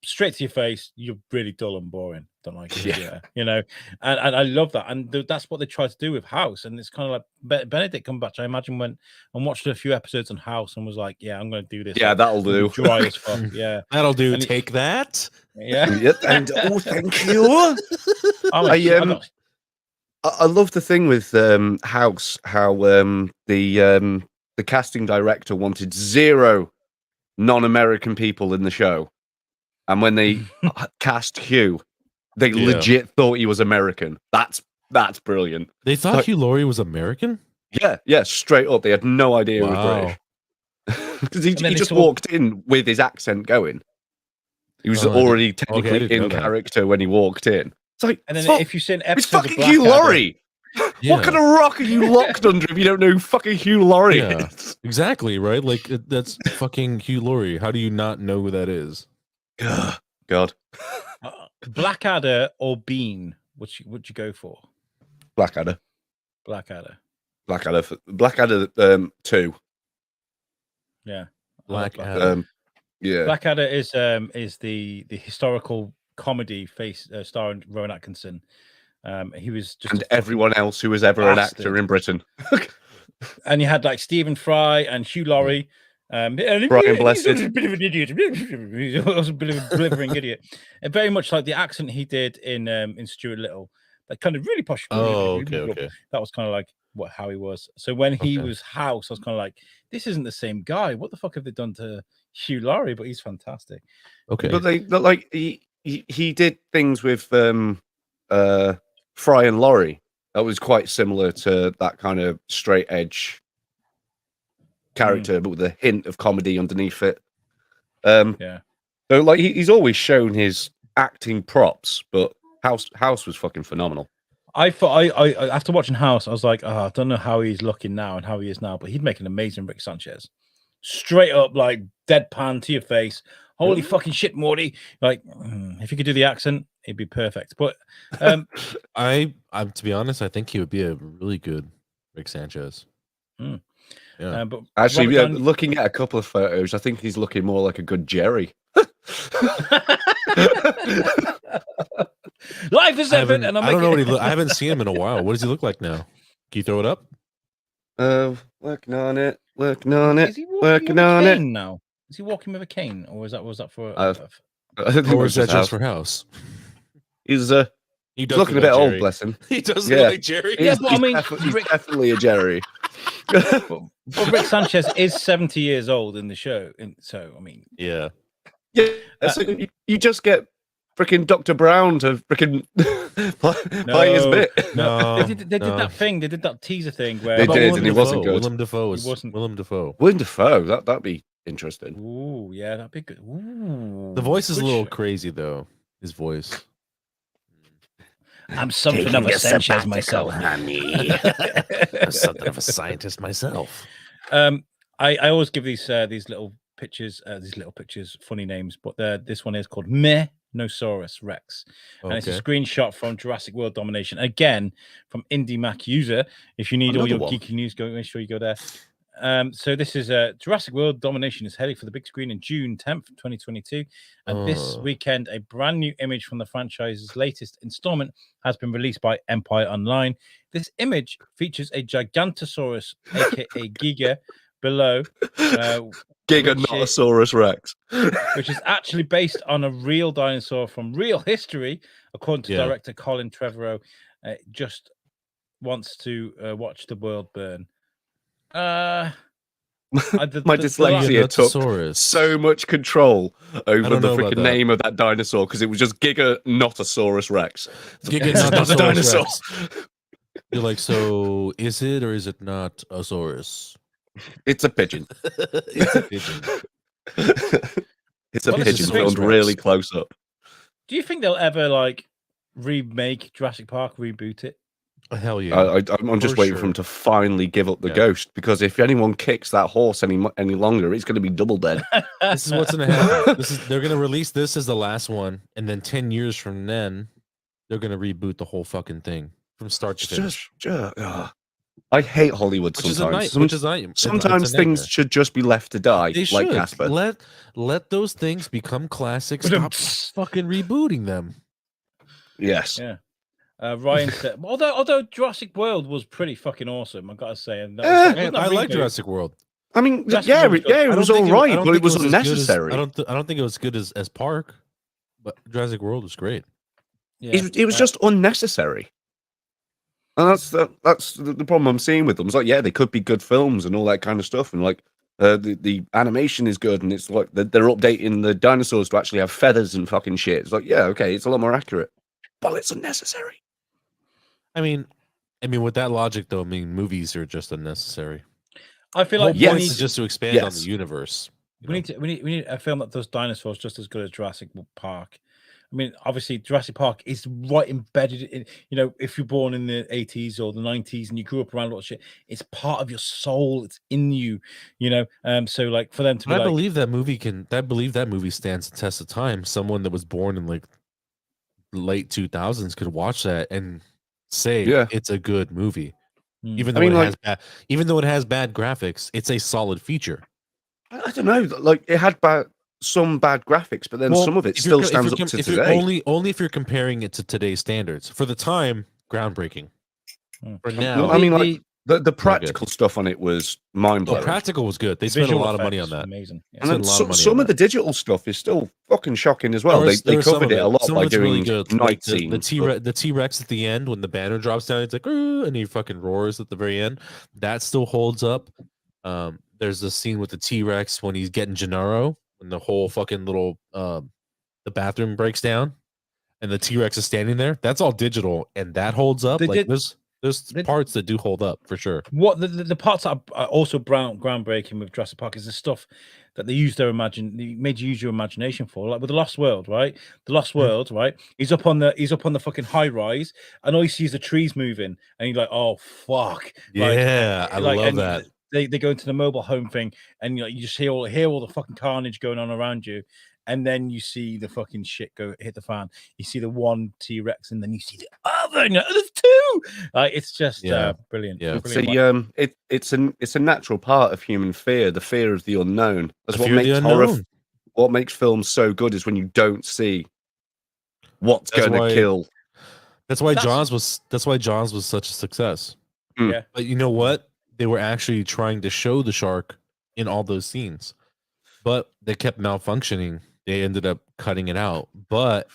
straight to your face, you're really dull and boring. Don't like it, Yeah. you know. And I love that, and that's what they try to do with House, and it's kind of like Benedict Cumberbatch. I imagine went and watched a few episodes on House and was like, yeah, I'm going to do this. Yeah, that'll do. Dry as fuck. Yeah, That'll do. And Take that. yeah. Yep, and oh, thank you. I love the thing with House, how the casting director wanted 0 non-American people in the show, and when they cast Hugh, they Yeah. legit thought he was American. That's brilliant. They thought Like- Hugh Laurie was American. Yeah, straight up, they had no idea he Wow. was British because he And then they just sort of- walked in with his accent going. He was Oh, I didn't- already I technically didn't know in that. character when he walked in. It's like, And then fuck, if you see an it's episode of fucking Hugh Blackadder- Laurie. Yeah. What kind of rock are you locked under if you don't know who fucking Hugh Laurie Yeah. is? Exactly, right? Like that's fucking Hugh Laurie. How do you not know who that is? God. Blackadder or Bean? Would you go for? Blackadder. Blackadder. Blackadder 2. Yeah. Blackadder. Yeah. Blackadder is the historical comedy starring Rowan Atkinson. He was just And a fucking- everyone else who was ever an bastard. actor in Britain. and you had like Stephen Fry and Hugh Laurie. And Brian Blessed. He's a bit of an idiot. He was a bit of a blithering idiot. And very much like the accent he did in Stuart Little, like kind of really posh. Oh, okay. That was kind of like how he was. So when he Okay. was House, I was kind of like, this isn't the same guy. What the fuck have they done to Hugh Laurie? But he's fantastic. Okay. But like he did things with Fry and Laurie. That was quite similar to that kind of straight edge character, but with a hint of comedy underneath it. Yeah. So like he's always shown his acting props, but House was fucking phenomenal. I thought I after watching House, I was like, oh, I don't know how he's looking now and how he is now, but he'd make an amazing Rick Sanchez. Straight up, like deadpan to your face, Holy fucking shit, Morty! Like, if you could do the accent, it'd be perfect. But I'm to be honest, I think he would be a really good Rick Sanchez. Yeah. But Actually, Robert yeah, Downey- looking at a couple of photos, I think he's looking more like a good Jerry. Life is effort, and I don't know what he I haven't seen him in a while. What does he look like now? Can you throw it up? Working on it. Working on it. Is he walking Working with a on it. cane now? Is he walking with a cane, or was that for? I think Or it is that was just house. for house? He's He does looking a look bit like old, Jerry. bless him. He does Yeah. look like Jerry. Yeah, He's, but I mean, he's definitely a Jerry. But Rick Sanchez is 70 years old in the show, and so I mean, Yeah. Yeah, so you just get freaking Dr. Brown to freaking play his bit. No, they did that thing. They did that teaser thing where They How about did, Willem and he Dafoe? wasn't good. Willem Dafoe He wasn't. Willem Dafoe. Willem Dafoe, that'd be interesting. Ooh, yeah, that'd be good. Ooh, The voice is a good little show. crazy though. His voice. I'm something of a Sanchez myself. honey. I'm something of a scientist myself. I always give these little pictures, funny names, but this one is called Mehnosaurus Rex, and it's a Okay. screenshot from Jurassic World Domination, again from Indie Mac User. If you need all Another your one. geeky news, make sure you go there. So this is Jurassic World Domination is heading for the big screen in June 10th, 2022, and this weekend a brand new image from the franchise's latest installment has been released by Empire Online. This image features a Gigantosaurus, aka Giga, below, Giganotosaurus Rex. which is actually based on a real dinosaur from real history, according to director Colin Trevorrow. Just wants to watch the world burn. My The dyslexia took Gigantosaurus. so much control over don't the know about freaking that. name of that dinosaur because it was just Giganotosaurus Rex. Giganotosaurus It's not a dinosaur. Rex. You're like, so is it or is it not a saurus? It's a pigeon. It's a pigeon. It's a What is pigeon a filmed Rex? really close up. Do you think they'll ever remake Jurassic Park, reboot it? Hell yeah. I'm just For waiting for sure. him to finally give up the Yeah. ghost because if anyone kicks that horse any longer, it's going to be double dead. This is what's gonna happen. They're gonna release this as the last one, and then 10 years from then, they're gonna reboot the whole fucking thing from start to finish. I hate Hollywood Which is sometimes. a Sometimes things should just be left to die, They like should Casper. let those things become classics. Stop fucking rebooting them. Yes. Yeah. Ryan said, although Jurassic World was pretty fucking awesome, I gotta say. And Man, I like Jurassic World. I mean, Jurassic yeah, World was good. it was all right, but it was unnecessary. I don't think it was good as Park, but Jurassic World was great. Yeah. It was just unnecessary. And that's the problem I'm seeing with them. It's like, yeah, they could be good films and all that kind of stuff, and like the animation is good, and it's like they're updating the dinosaurs to actually have feathers and fucking shit. It's like, yeah, okay, it's a lot more accurate, but it's unnecessary. I mean, with that logic, though, movies are just unnecessary. I feel The like whole we point need is just to expand on the universe. we need a film that does dinosaurs just as good as Jurassic Park. I mean, obviously, Jurassic Park is right embedded in, if you're born in the 80s or the 90s and you grew up around a lot of shit, it's part of your soul. It's in you, So, like, for them to be I believe that movie stands the test of time. Someone that was born in like late 2000s could watch that and say it's a good movie. Even though it has bad graphics, it's a solid feature. I don't know, like it had some bad graphics, but then some of it still stands up to today. Only if you're comparing it to today's standards. For the time, groundbreaking. For now, Well, I mean, like the practical stuff on it was mind blowing. The practical was good. They spent a lot of money on that. Amazing. Yeah. And then some of the digital stuff is still fucking shocking as well. They covered it a lot by doing really good. night Like scenes. The T-Rex at the end when the banner drops down, it's like, "Ooh," and he fucking roars at the very end. That still holds up. There's the scene with the T-Rex when he's getting Gennaro, when the whole fucking little the bathroom breaks down, and the T-Rex is standing there. That's all digital, and that holds up. There's parts that do hold up for sure. What the parts that are also groundbreaking with Jurassic Park is the stuff that they made you use your imagination for, like with the Lost World, right? The Lost World, right? He's up on the fucking high rise, and all he sees the trees moving, and he's like, "Oh fuck!" Yeah, I love that. They go into the mobile home thing, and you just hear all the fucking carnage going on around you, and then you see the fucking shit go hit the fan. You see the one T-Rex, and then you see the other. And there's two. It's just brilliant. Yeah. Brilliant. It's a natural part of human fear, the fear of the unknown. That's The what fear of the makes horror. unknown. What makes films so good is when you don't see what's That's going to why- kill. That's why Jaws was such a success. Yeah. But you know what? They were actually trying to show the shark in all those scenes, but they kept malfunctioning. They ended up cutting it out, but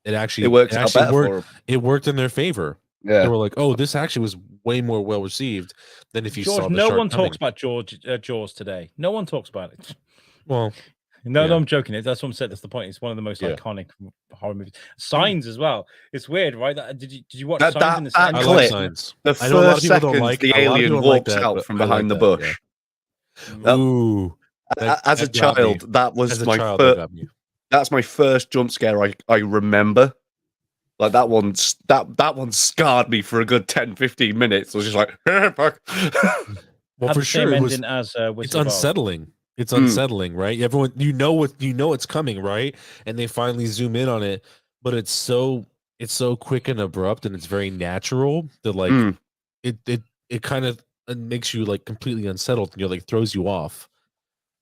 it actually It out better worked. for 'em. It worked in their favor. They Yeah. were like, "Oh, this actually was way more well received than if you saw George, the no shark one coming." talks about Jaws today. No one talks about it. Well, No, Yeah. I'm joking. That's what I'm saying. That's the point. It's one of the most Yeah. iconic horror movies. Signs as well. It's weird, right? Did you watch That- Signs that- in the that cinema? I clip. like Signs. The I know a lot of first people don't second like- the a lot of alien people like walks that, out but from I like behind the that, bush. Ooh, As a that got me. child, that was As a my child, first. that got me. That's my first jump scare I remember. Like that one scarred me for a good 10-15 minutes. I was just like, fuck. Well, Had for the sure, same it was. ending as It's Wizard of Oz. unsettling. It's unsettling, right? Everyone, you know it's coming, right? And they finally zoom in on it, but it's so quick and abrupt, and it's very natural that like Mm. it kind of makes you like completely unsettled, and you're like throws you off.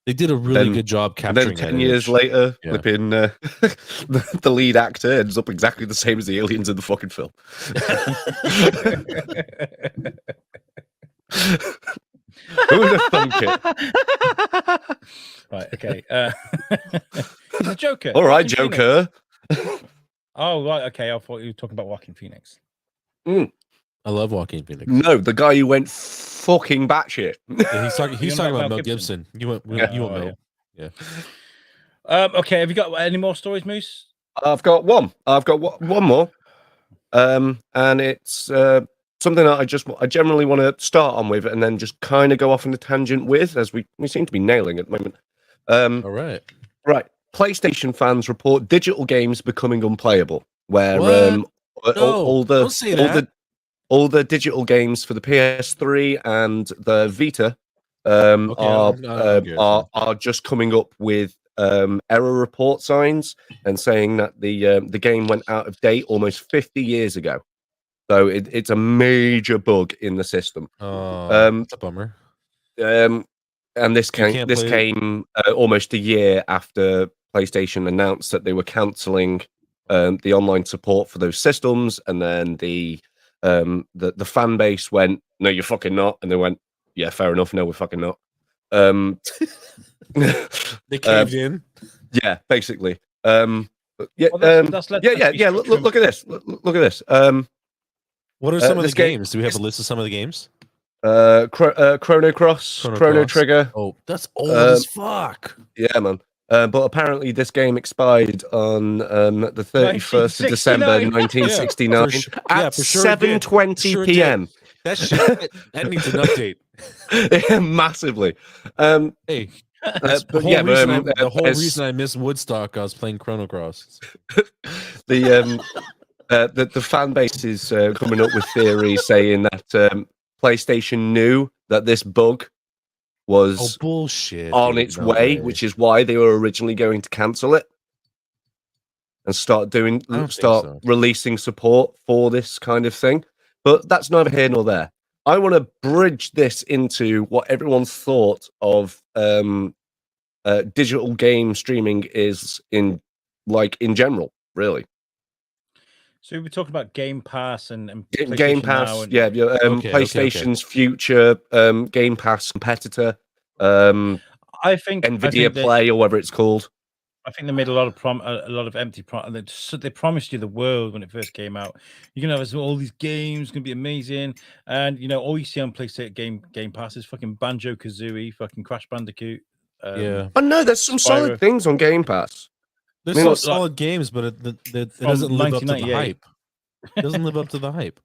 They did a really Then- good job And then capturing 10 that years image. later, Yeah. flipping the lead actor ends up exactly the same as the aliens in the fucking film. Who would have thunk it? Right. Okay. He's a Joker. All right, Joaquin Phoenix. Joker. Oh, right. Okay. I thought you were talking about Joaquin Phoenix. I love Joaquin Phoenix. No, the guy who went fucking batshit. Yeah, he's talking. He's You talking know about Mel Mel Gibson? Gibson. You won't Oh, know. yeah. Okay. Have you got any more stories, Moose? I've got one. I've got one more. And it's something that I generally want to start on with, and then just kind of go off on a tangent with, as we seem to be nailing at the moment. All right. Right. PlayStation fans report digital games becoming unplayable, where What? No, don't say that. all the digital games for the PS3 and the Vita Okay, I get it. are just coming up with error report signs and saying that the game went out of date almost 50 years ago. So it's a major bug in the system. That's a bummer. And this can't play it? came almost a year after PlayStation announced that they were cancelling the online support for those systems, and then the fan base went, "No, you're fucking not," and they went, "Yeah, fair enough. No, we're fucking not." They caved in. Yeah, basically. Well, that's led to Yeah. Look at this. Look at this. What are some of the this game- games? Do we have a list of some of the games? Chrono Cross, Chrono Trigger. Oh, that's old as fuck. Yeah, man. But apparently, this game expired on the 31st of December, 1969, at for sure it did. 7:20 Sure it did. p.m. That shit that needs an update. Massively. Hey, that's but yeah, the whole there's- reason I missed Woodstock, I was playing Chrono Cross. The fan base is coming up with theories saying that PlayStation knew that this bug was Bullshit. on dude. its No way, which is why they were originally going to cancel it and start releasing support for this kind of thing. But that's neither here nor there. I want to bridge this into what everyone's thought of digital game streaming is in general, really. So we're talking about Game Pass and Game PlayStation Pass, Now and- yeah, PlayStation's future Game Pass competitor, I think Nvidia Play, or whatever it's called. I think they made a lot of empty they promised you the world when it first came out. You're gonna have all these games, gonna be amazing, and all you see on PlayStation Game Pass is fucking Banjo Kazooie, fucking Crash Bandicoot. Yeah. But no, there's some solid Spyro. things on Game Pass. There's I mean, some like- solid games, but it From doesn't live up to the 1998. hype. It doesn't live up to the hype.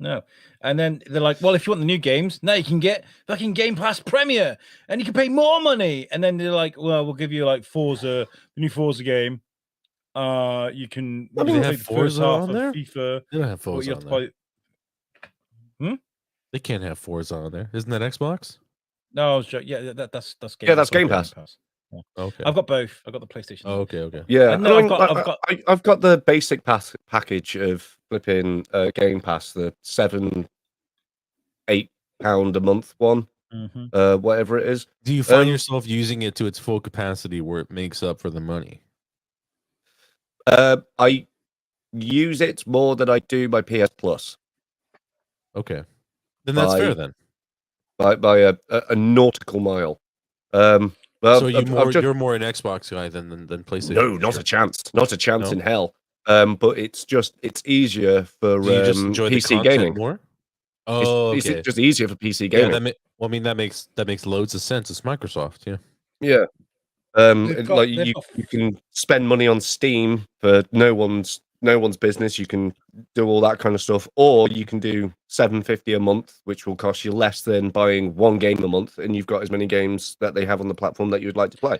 No, and then they're like, well, if you want the new games, now you can get fucking Game Pass Premier, and you can pay more money. And then they're like, well, we'll give you like Forza, the new Forza game. You can Do they play have the first Forza half on of there? FIFA. They don't have But Forza you on have to there. play. They can't have Forza on there. Isn't that Xbox? No, I was joking. Yeah, that's Game. Yeah, that's all Game Game Pass. Okay. I've got both. I've got the PlayStation. Oh, okay. Yeah, No, I mean, I've got. I've got the basic package of flipping Game Pass, the £7-8 a month one, Mhm. whatever it is. Do you find yourself using it to its full capacity where it makes up for the money? I use it more than I do my PS Plus Okay, then that's fair then. by a nautical mile. So I've just you're more an Xbox guy than PlayStation? no, not sure. a chance, not a chance No? in hell. But it's easier for Do you just enjoy the PC content gaming. more? Oh, It's okay. just easier for PC Yeah, gaming. well, I mean that makes loads of sense. It's Microsoft, yeah. Yeah. They've Like got- you can spend money on Steam for no one's business. You can do all that kind of stuff, or you can do $7.50 a month, which will cost you less than buying one game a month, and you've got as many games that they have on the platform that you'd like to play.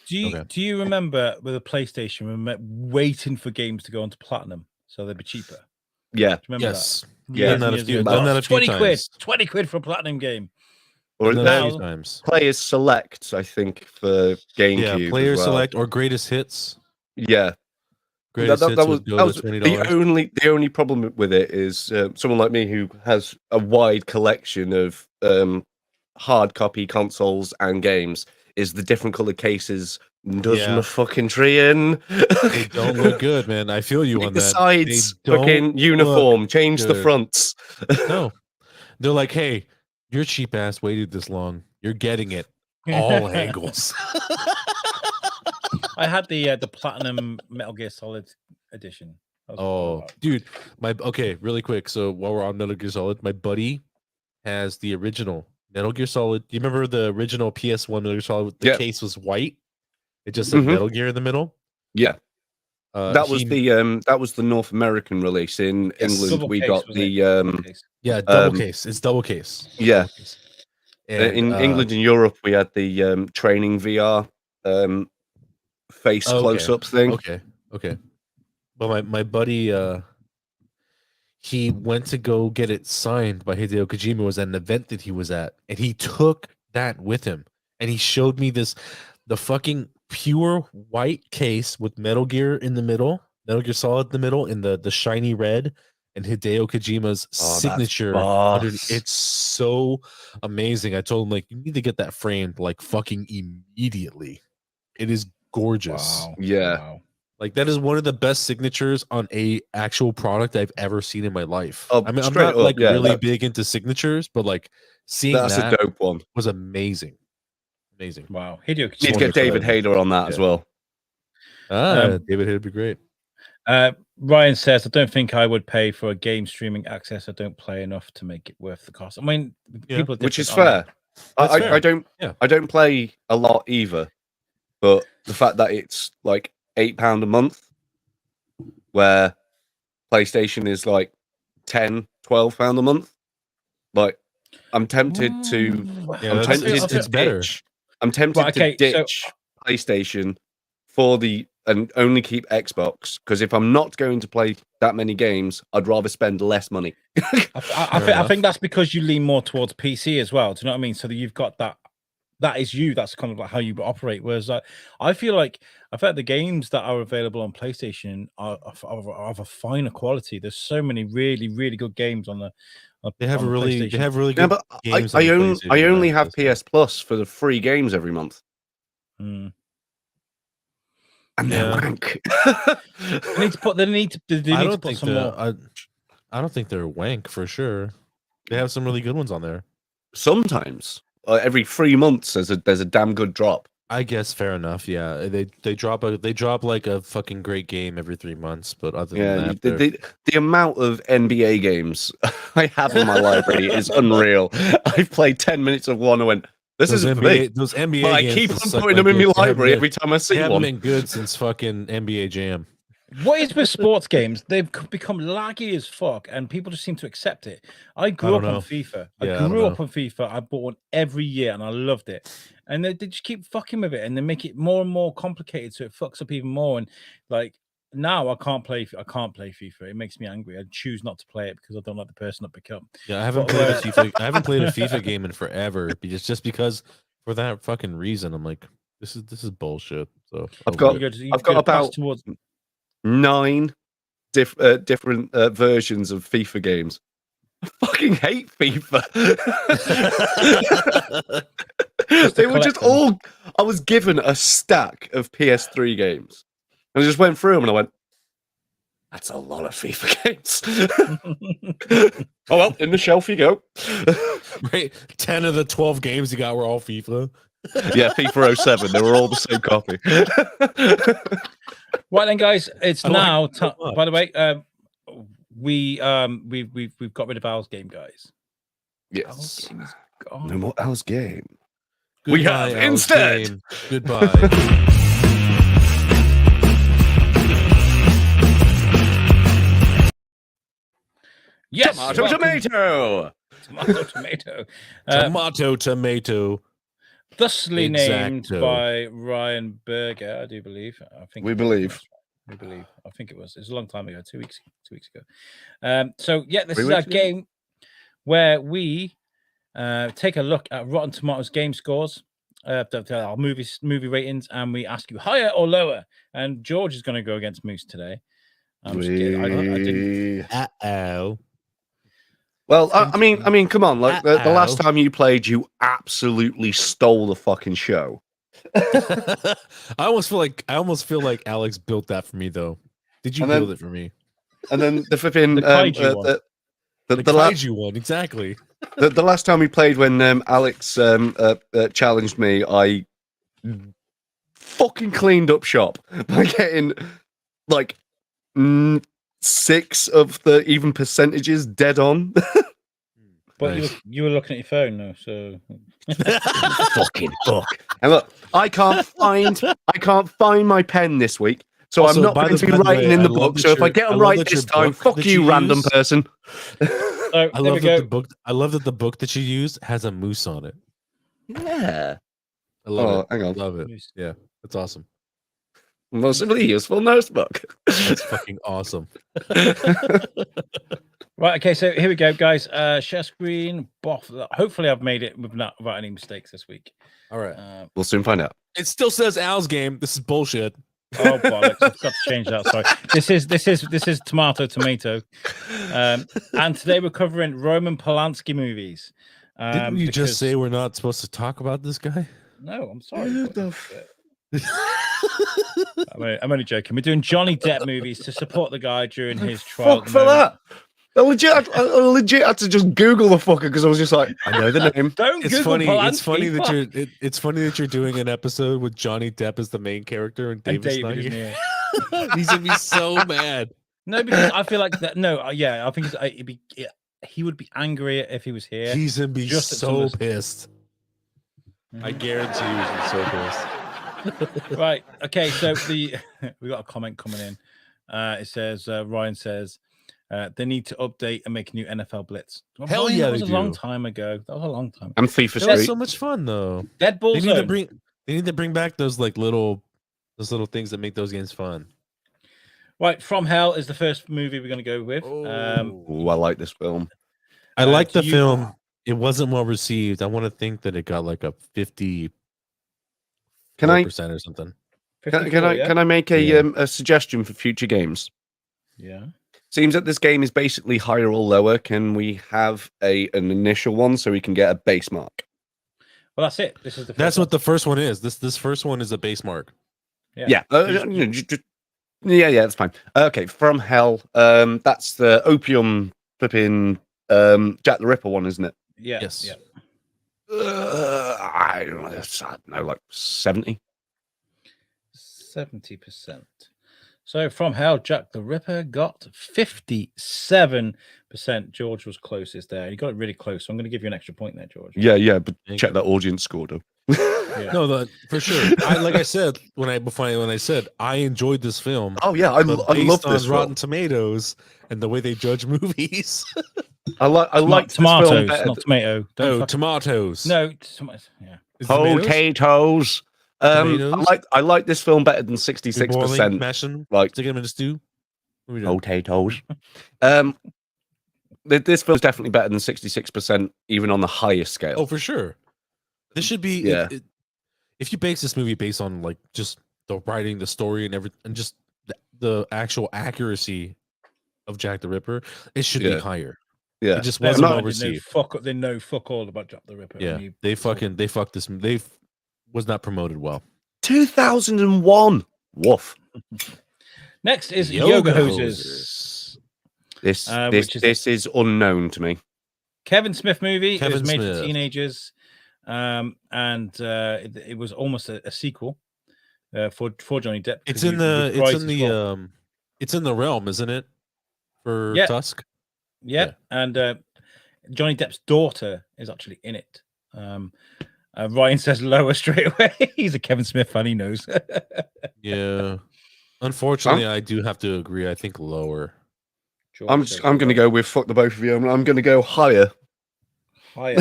Do you remember with a PlayStation, waiting for games to go onto platinum so they'd be cheaper? Yeah, Do you remember Yes. that? Yeah. Years Done and that a years few- ago. done that a few 20 quid. times. 20 quid for a platinum game. or Done that a few now- times. Players Select, I think, for GameCube. Yeah, Player as well. Select or Greatest Hits. Yeah, Greatest Hits would go to $20. the only problem with it is someone like me who has a wide collection of hard copy consoles and games is the different color cases does Yeah. my fucking tree in. They don't look good, man. I feel you on the that. sides They don't fucking uniform, change the good. fronts. No, they're like, hey, your cheap ass waited this long. You're getting it all angles. I had the platinum Metal Gear Solid edition. That was Oh, dude, really quick. So while we're on Metal Gear Solid, my buddy has the original Metal Gear Solid. Do you remember the original PS1 Metal Gear Solid? The Yeah. case was white. It just said Mhm. Metal Gear in the middle. Yeah. That was he- the North American release. In Yes. England, Double we case, got wasn't the it? Double case. Yeah, double Um, case. It's double case. yeah. Double case. And, in England and Europe, we had the training VR face okay. close-ups thing. Okay. But my buddy, he went to go get it signed by Hideo Kojima. It was at an event that he was at, and he took that with him, and he showed me the fucking pure white case with Metal Gear in the middle, Metal Gear Solid in the middle, in the shiny red, and Hideo Kojima's signature underneath. It's so amazing. I told him, like, you need to get that framed like fucking immediately. It is gorgeous. Wow. Yeah. Wow. Like, that is one of the best signatures on a actual product I've ever seen in my life. Oh, I mean, I'm straight not up, like yeah, really that- big into signatures, but like seeing That's that a dope one. was amazing. Amazing. Wow. Hideo Need to Kojima. get David Hayter on that as well. David Hayter would be great. Ryan says, I don't think I would pay for a game streaming access. I don't play enough to make it worth the cost. I mean, Yeah. people are Which is different, aren't fair. That's fair. I don't play a lot either, but the fact that it's like £8 a month, where PlayStation is like £10-12 a month, like I'm tempted they? to. Yeah, I'm that's- tempted it's- to it's better. ditch. I'm tempted Right, okay, to so- ditch PlayStation and only keep Xbox, because if I'm not going to play that many games, I'd rather spend less money. I think that's because you lean more towards PC as well. Do you know what I mean? So that you've got that. That is you. That's kind of like how you operate. Whereas I feel like the games that are available on PlayStation are of a finer quality. There's so many really, really good games on the. They have on the really PlayStation. Yeah, good but games. I on PlayStation only have nowadays. PS Plus for the free games every month, Mm. and they're Yeah. wank. They need to put. They need to I don't put think some more. I don't think they're wank for sure. They have some really good ones on there. Sometimes every 3 months there's a damn good drop. I guess fair enough. Yeah, they drop like a fucking great game every 3 months. But other than Yeah, that, they're- the amount of NBA games I have in my library is unreal. I've played 10 minutes of one and went, this those isn't for me. Those NBA But I games keep just on suck putting them in my dicks. They haven't library been- every time I see They haven't one. been good since fucking NBA Jam. What is with sports games? They've become laggy as fuck, and people just seem to accept it. I grew don't up on know. FIFA. Yeah, I I don't grew know. up on FIFA. I bought one every year, and I loved it. And they just keep fucking with it, and they make it more and more complicated, so it fucks up even more. And like now, I can't play FIFA. It makes me angry. I choose not to play it because I don't like the person I pick up. Yeah, I haven't But played a where- FIFA. I haven't played a FIFA game in forever, just because for that fucking reason. I'm like, This is bullshit. So I've got- You I've got go pass about- towards 9 different versions of FIFA games. I fucking hate FIFA. Just to They were just collect them. all. I was given a stack of PS3 games, and I just went through them, and I went, "That's a lot of FIFA games." Oh well, in the shelf you go. right, 10 of the 12 games you got were all FIFA. Yeah, FIFA 07. They were all the same copy. Right then, guys, it's I like now. it so much. By the way, we've got rid of Al's game, guys. Al's Yes. game is gone. No more Al's game. We Goodbye, have Al's instead- game. Goodbye. Yes, Tomato, welcome- tomato. tomato. Tomato. Thusly named Exacto. by Ryan Berger, I do believe. I think We it was, believe. that's right. We believe. I think it was. It was a long time ago, 2 weeks ago. So yeah, this 3 is our weeks ago? game where we take a look at Rotten Tomatoes game scores, our movie ratings, and we ask you higher or lower. And George is going to go against Moose today. I'm just kidding. I didn't. Uh-oh. Well, I mean, come on! Like the last Uh-oh. time you played, you absolutely stole the fucking show. I almost feel like Alex built that for me though. Did you And then- build it for me? And then the flipping The kaiju one. The the last kaiju one, exactly. the last time we played, when Alex challenged me, I fucking cleaned up shop by getting like 6 of the even percentages dead on. But Nice. you were looking at your phone, though. So Fucking fuck. And look, I can't find my pen this week, so Also, I'm not by going the- to be by the writing way, in I the love book. that So if I you're- get I them love right that this your time, book fuck that you, you random use- person. So I there we love go. that the book that you use has a moose on it. Yeah. I love Oh, it. hang I on. love it. Yeah, that's awesome. Mostly useful notebook. That's fucking awesome. Right, okay, so here we go, guys. Share screen, boff. Hopefully, I've made it without any mistakes this week. All right. We'll soon find out. It still says Al's game. This is bullshit. Oh bollocks! I've got to change that. Sorry. This is tomato. And today we're covering Roman Polanski movies. Didn't you because- just say we're not supposed to talk about this guy? No? I'm sorry. I'm only joking. We're doing Johnny Depp movies to support the guy during his trial. Fuck for that. I legit had to just Google the fucker because I was just like, I know the name. Don't It's Google funny. Polanski, It's funny that fuck. it's funny that you're doing an episode with Johnny Depp as the main character and And David's David not isn't here. here. He's gonna be so mad. No, because I feel like that. No, yeah, I think he would be angry if he was here. He's gonna be Just at so some of- pissed. I Mhm. guarantee you, he's gonna be so pissed. Right. Okay. So we got a comment coming in. It says Ryan says they need to update and make a new NFL Blitz. Well, Hell Ryan, yeah, that was they a long do. time ago. That was a long time. I'm FIFA That was Street. so much fun though. Deadball They need to Zone. bring back those little things that make those games fun. Right. From Hell is the first movie we're going to go with. Ooh, I like this film. I like do the you- film. It wasn't well received. I want to think that it got like a 50% Can I or something. 54, can I make a Yeah. a suggestion for future games? Yeah. Seems that this game is basically higher or lower. Can we have an initial one so we can get a base mark? Well, that's it. This is the. That's first what the first one is. This first one is a base mark. one. Yeah. Yeah, that's fine. Okay, From Hell. That's the opium flipping Jack the Ripper one, isn't it? Yeah. Yes. Yeah. I don't know, like 70. 70%. So from Hell, Jack the Ripper got 57%. George was closest there. He got it really close. So I'm going to give you an extra point there, George. Yeah, but Thank check you. that audience score though. Yeah. No, for sure. Like I said when I said I enjoyed this film. Oh yeah, I but love based this on Rotten film. Tomatoes and the way they judge movies. I like this tomatoes, film better. not tomato. Don't Oh, fuck- tomatoes. No, tomatoes. Yeah. Is it tomatoes? Potatoes. Tomatoes? I like this film better than You're 66%. mashing, Like sticking them in a stew. What are we doing? potatoes. This film's definitely better than 66%, even on the highest scale. Oh, for sure. This should be. Yeah. if you base this movie based on like just the writing, the story, and everything, and just the actual accuracy of Jack the Ripper, it should be higher. Yeah, It just Bear in wasn't mind, well received. They know fuck all about Jack the Ripper. Yeah, and you they sort of- fucked this. Was not promoted well. 2001. Woof. Next is Yoga Yoga Hosers. This is unknown to me. Kevin Smith movie. It was Kevin made for Smith. teenagers, and it was almost a sequel for Johnny Depp. It's because in he the reprised his role. it's in the realm, isn't it? For Yeah. Tusk. Yeah, and Johnny Depp's daughter is actually in it. Ryan says lower straight away. He's a Kevin Smith fan. He knows. Yeah. Unfortunately, I do have to agree. I think lower. I'm going to go with fuck the both of you. I'm going to go higher. higher.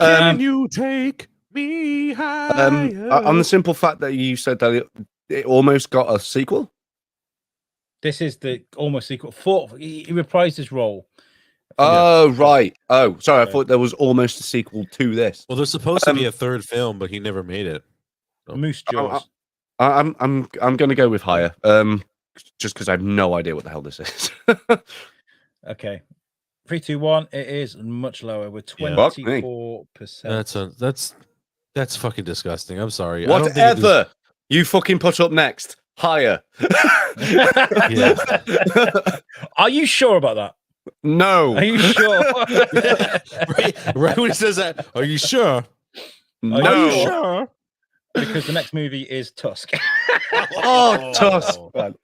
Can you take me higher? On the simple fact that you said that it almost got a sequel. This is the almost sequel. He reprised his role. Oh, right. Oh, sorry. I thought there was almost a sequel to this. Well, there's supposed to be a third film, but he never made it. Moose Jaws. I'm going to go with higher. Just because I have no idea what the hell this is. Okay. 3, 2, 1. It is much lower. We're Yeah. 24%. That's fucking disgusting. I'm sorry. I don't think Whatever you fucking put up next, higher. Yeah. Are you sure about that? No. Are you sure? right when he says that, are you sure? No. Are you Sure. Because the next movie is Tusk. Oh, Tusk. Man.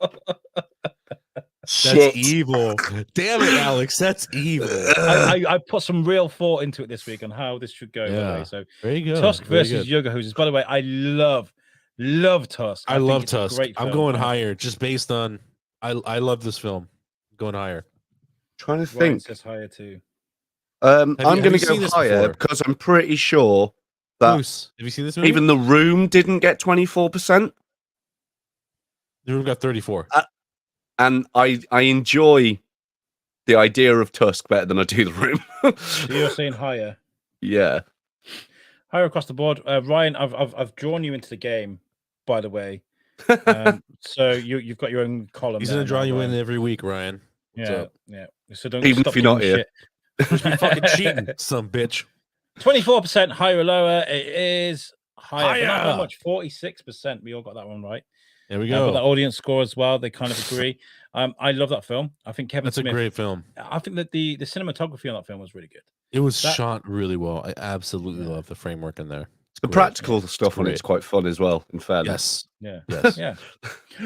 That's evil. Damn it, Alex. That's evil. I put some real thought into it this week on how this should go. By the way. So There you go. Tusk Very versus good. Yoga Hosers. By the way, I love Tusk. I think love it's a Tusk. great I'm film. going higher just based on I love this film. Going higher. Trying to Ryan think. says higher too. I'm have going you to seen go this higher before? because I'm pretty sure that Bruce, have you seen this movie? even The Room didn't get 24%. The Room got 34. And I enjoy the idea of Tusk better than I do The Room. So you're saying higher. Yeah. Higher across the board. Ryan, I've drawn you into the game, by the way. So you've got your own column. He's there gonna draw now, you in Ryan. every week, Ryan. What's Yeah, up? yeah. So don't Even stop if you're not giving here. shit. You're fucking cheating, some bitch. 24% higher or lower. It is higher. But not Higher. that much. 46%. We all got that one right. There we But go. the audience score as well. They kind of agree. I love that film. I think Kevin That's a Smith. great film. I think that the cinematography on that film was really good. It was That- shot really well. I absolutely love the framework in there. It's The great. practical stuff on great. it's quite fun as well, in fairness. Yeah. Yes. Yeah.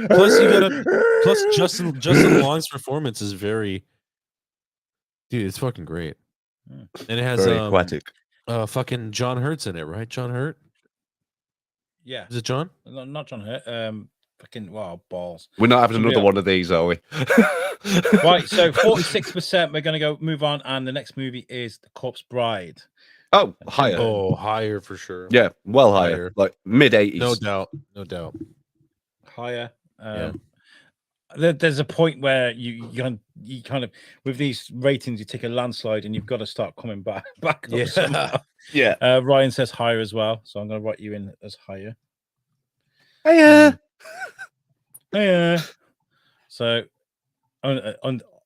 Plus, you gotta. Plus, Justin Long's performance is very. Dude, it's fucking great. Mm. And it has Very aquatic. fucking John Hurt's in it, right? John Hurt. Yeah. Is it John? Not John Hurt. Fucking wow, balls. We're not having So another we are- one of these, are we? Right, so 46%. We're gonna move on, and the next movie is The Corpse Bride. Oh, higher. Oh, higher for sure. Yeah, well higher. Higher. Like mid 80s. No doubt. No doubt. Higher. Yeah. There's a point where you kind of with these ratings you take a landslide and you've got to start coming back up Yeah. somehow. Yeah. Ryan says higher as well, so I'm going to write you in as higher. Hiya. Yeah. So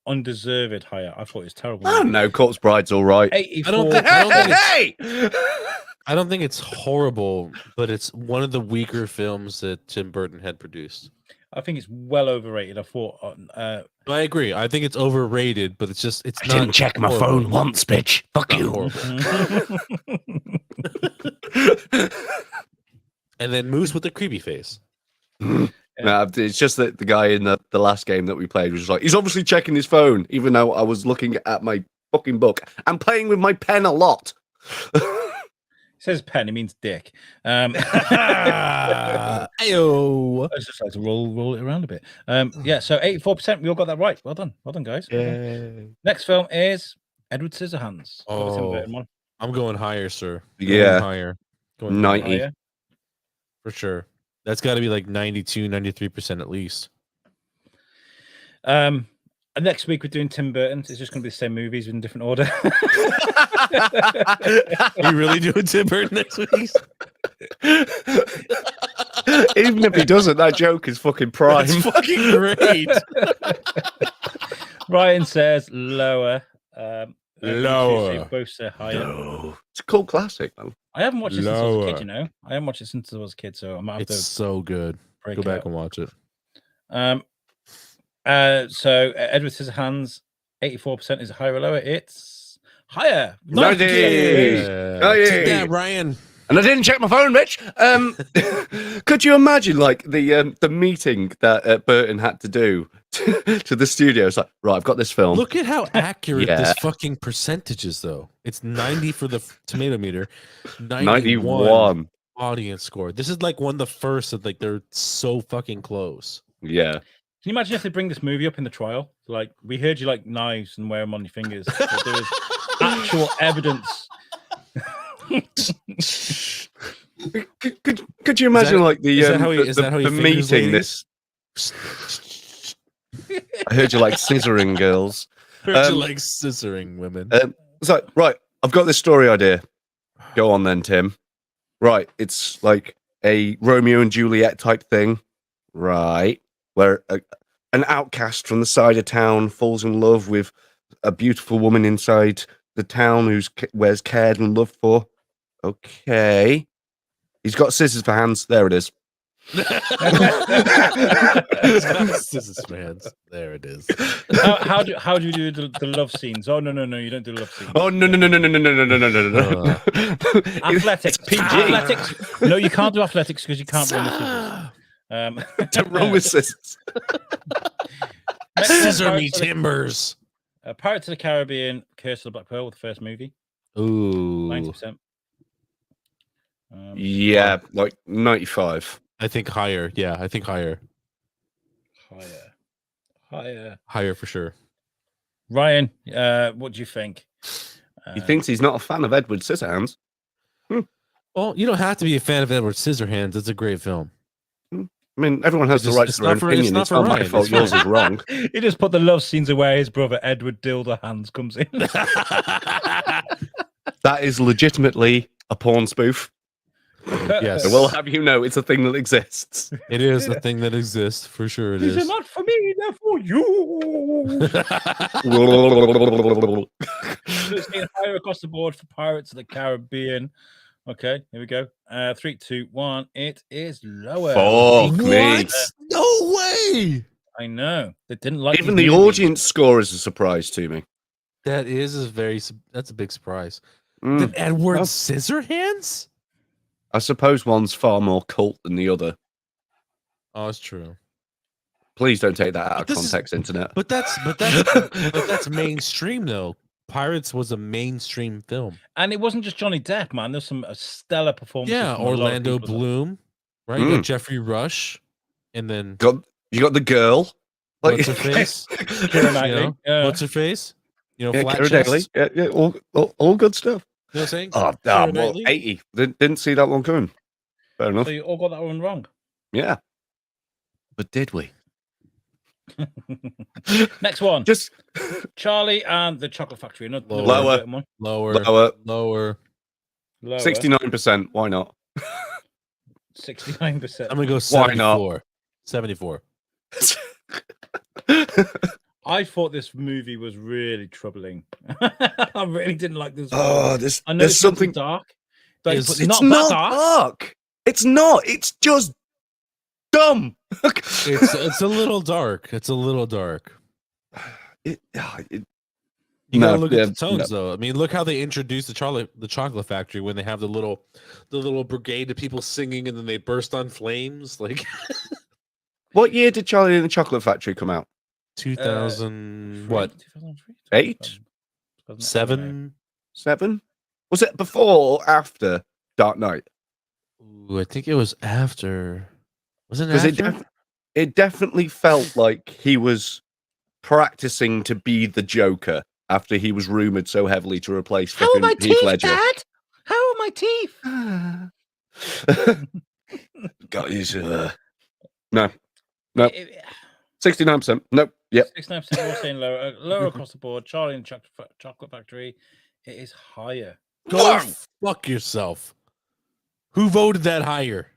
undeserved higher. I thought it was terrible. I don't know. Corpse Bride's all right. 84. I don't think it's- Hey! I don't think it's horrible, but it's one of the weaker films that Tim Burton had produced. I think it's well overrated. I thought. I agree. I think it's overrated, but it's not. Didn't check my horrible. phone once, bitch. Fuck Not you. horrible. And then Moose with the creepy face. No, it's just that the guy in the last game that we played was just like, he's obviously checking his phone, even though I was looking at my fucking book. I'm playing with my pen a lot. It says pen. It means dick. Ayo. I just like to roll it around a bit. Yeah. So 84%. We all got that right. Well done, guys. Well done. Next film is Edward Scissorhands. Got the Tim Oh. Burton one. I'm going higher, sir. Yeah. Going higher. Going 90. Higher. for sure. That's got to be like 92, 93% at least. And next week we're doing Tim Burton. It's just going to be the same movies in different order. Are you really doing Tim Burton next week? Even if he doesn't, that joke is fucking prime. That's fucking great. Ryan says lower. Lower. Both say higher. No. It's a cult classic, man. I haven't watched it since I was a kid, Lower. you know. I haven't watched it since I was a kid, so I might have It's to so good. break Go it back out. and watch it. So Edward Scissorhands, 84% is higher or lower. It's higher. 90. Oh, yeah. Take that, Ryan. And I didn't check my phone, Mitch. Could you imagine, like, the meeting that Burton had to do to the studio? It's like, right, I've got this film. Look at how accurate Yeah. this fucking percentage is, though. It's 90 for the tomato meter, 91. audience score. This is like one of the first that like they're so fucking close. Yeah. Can you imagine if they bring this movie up in the trial? Like, we heard you like knives and wear them on your fingers. But there is actual evidence. Could you imagine, like, the is that how he the fingers meeting? ladies? This. I heard you like scissoring girls. Heard you like scissoring women. It's like, right, I've got this story idea. Go on then, Tim. Right, it's like a Romeo and Juliet type thing, right? Where an outcast from the side of town falls in love with a beautiful woman inside the town where's cared and loved for. Okay. He's got scissors for hands. There it is. Scissors for hands. There it is. How do you do the love scenes? Oh no, you don't do love scenes. Oh no. Athletics. It's PG. Athletics. No, you can't do athletics because you can't run the scissors. Don't run with scissors. Scissor me timbers. Pirates of the Caribbean, Curse of the Black Pearl, the first movie. Ooh. 90%. Yeah, like 95. I think higher. Yeah, I think higher. Higher For sure. Ryan, what do you think? He thinks he's not a fan of Edward Scissorhands. Well, you don't have to be a fan of Edward Scissorhands. It's a great film. I mean, everyone has It's the right just- to their own opinion. It's not my Ryan, fault. it's Yours fine. is wrong. He just put the love scenes where his brother Edward Dilder Hands comes in. That is legitimately a porn spoof. Yes. I will have you know it's a thing that exists. It is a thing that exists for sure. It These are is. not for me, they're for you. It's getting higher across the board for Pirates of the Caribbean. Okay, here we go. 3, 2, 1. It is lower. Fuck me. What? No way. I know. They didn't like Even these the movies. audience score is a surprise to me. That is that's a big surprise. Mm. Did Edward Oh. Scissorhands? I suppose one's far more cult than the other. Oh, it's true. Please don't take that out of This is- context, internet. But that's mainstream though. Pirates was a mainstream film. And it wasn't just Johnny Depp, man. There's some stellar performances. Yeah, from a lot of Orlando people. Bloom, right? You got Jeffrey Rush, and then You got the girl. what's her face? Keira Knightley. You know, Yeah. what's her face? You know, Yeah, flat Keira Knightley. chest. Yeah, all good stuff. You know what I'm saying? Oh, Keira damn, well, Knightley? 80. Didn't see that one coming. Fair enough. So you all got that one wrong. Yeah. But did we? Next one. Just Charlie and the Chocolate Factory. Another Lower. one. Lower. Lower. 69%. Why not? 69%. I'm gonna go Why not? 74. 74. I thought this movie was really troubling. I really didn't like this. Oh, I know there's it's something. dark. But It's it's It's not not that dark. dark. It's not. It's just dumb. It's a little dark. It's a little dark. It- You No, gotta look yeah, at the tones though. I mean, look how they introduced the chocolate factory when they have the little brigade of people singing and then they burst on flames. Like What year did Charlie and the Chocolate Factory come out? 2000 what? 2003? 8? 7? 7? Was it before or after Dark Knight? Ooh, I think it was after. Was it Because after? it definitely felt like he was practicing to be the Joker after he was rumored so heavily to replace fucking Heath Ledger. How are my teeth? Got his no. 69%. Nope. Yep. 69% more saying lower. Lower across the board. Charlie and the Chocolate Factory. It is higher. Go fuck yourself. Who voted that higher?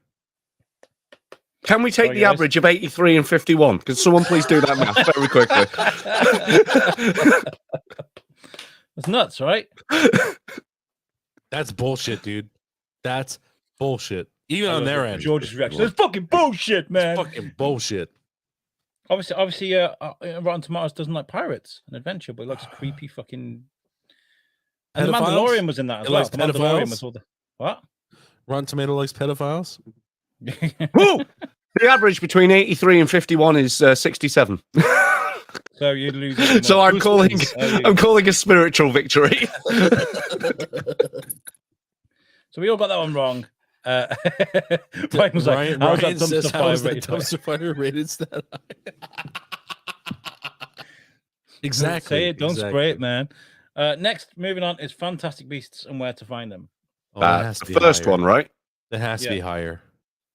Can we take Sorry, the guys. average of 83 and 51? Can someone please do that math very quickly? That's nuts, right? That's bullshit, dude. That's bullshit. Even I on love their it. end, George's reaction. It's fucking bullshit, it's man. fucking bullshit. Obviously, Rotten Tomatoes doesn't like pirates and adventure, but it likes creepy fucking. And the Pedophiles? Mandalorian was in that as It well. likes The Mandalorian pedophiles? was all the what? Rotten Tomato likes pedophiles. Woo! The average between 83 and 51 is 67. So you'd lose. So I'm Bruce calling wins. I'm calling a spiritual victory. So we all got that one wrong. Ryan was like, "How's that Ryan says, dumpster "How fire is that rated high?" dumpster fire rated that high?" Exactly. Say it, don't exactly. spray it, man. Next, moving on is Fantastic Beasts and Where to Find Them. Oh, that That's has to the be first higher. one, right? That has to be Yeah. higher.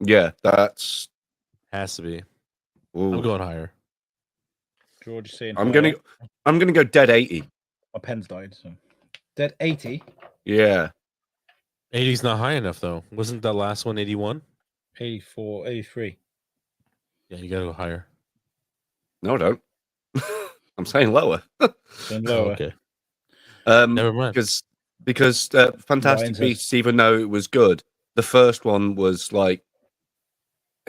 Yeah, that's. Has to be. Ooh. I'm going higher. George is saying I'm gonna go dead 80. My pen's died. So dead 80. Yeah. 80's not high enough though. Wasn't that last one 81? 84, 83. Yeah, you gotta go higher. No, I don't. I'm saying lower. Then lower. Okay. Um, Never mind. because Fantastic Ryan says- Beasts, even though it was good, the first one was like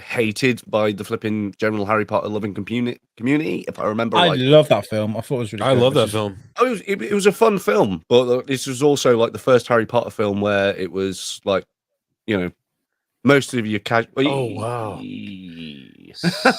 hated by the flipping general Harry Potter loving community, if I remember I right. love that film. I thought it was really I good, love which that is- film. Oh, it was a fun film, but this was also like the first Harry Potter film where it was like, you know, most of your casual. Oh, wow.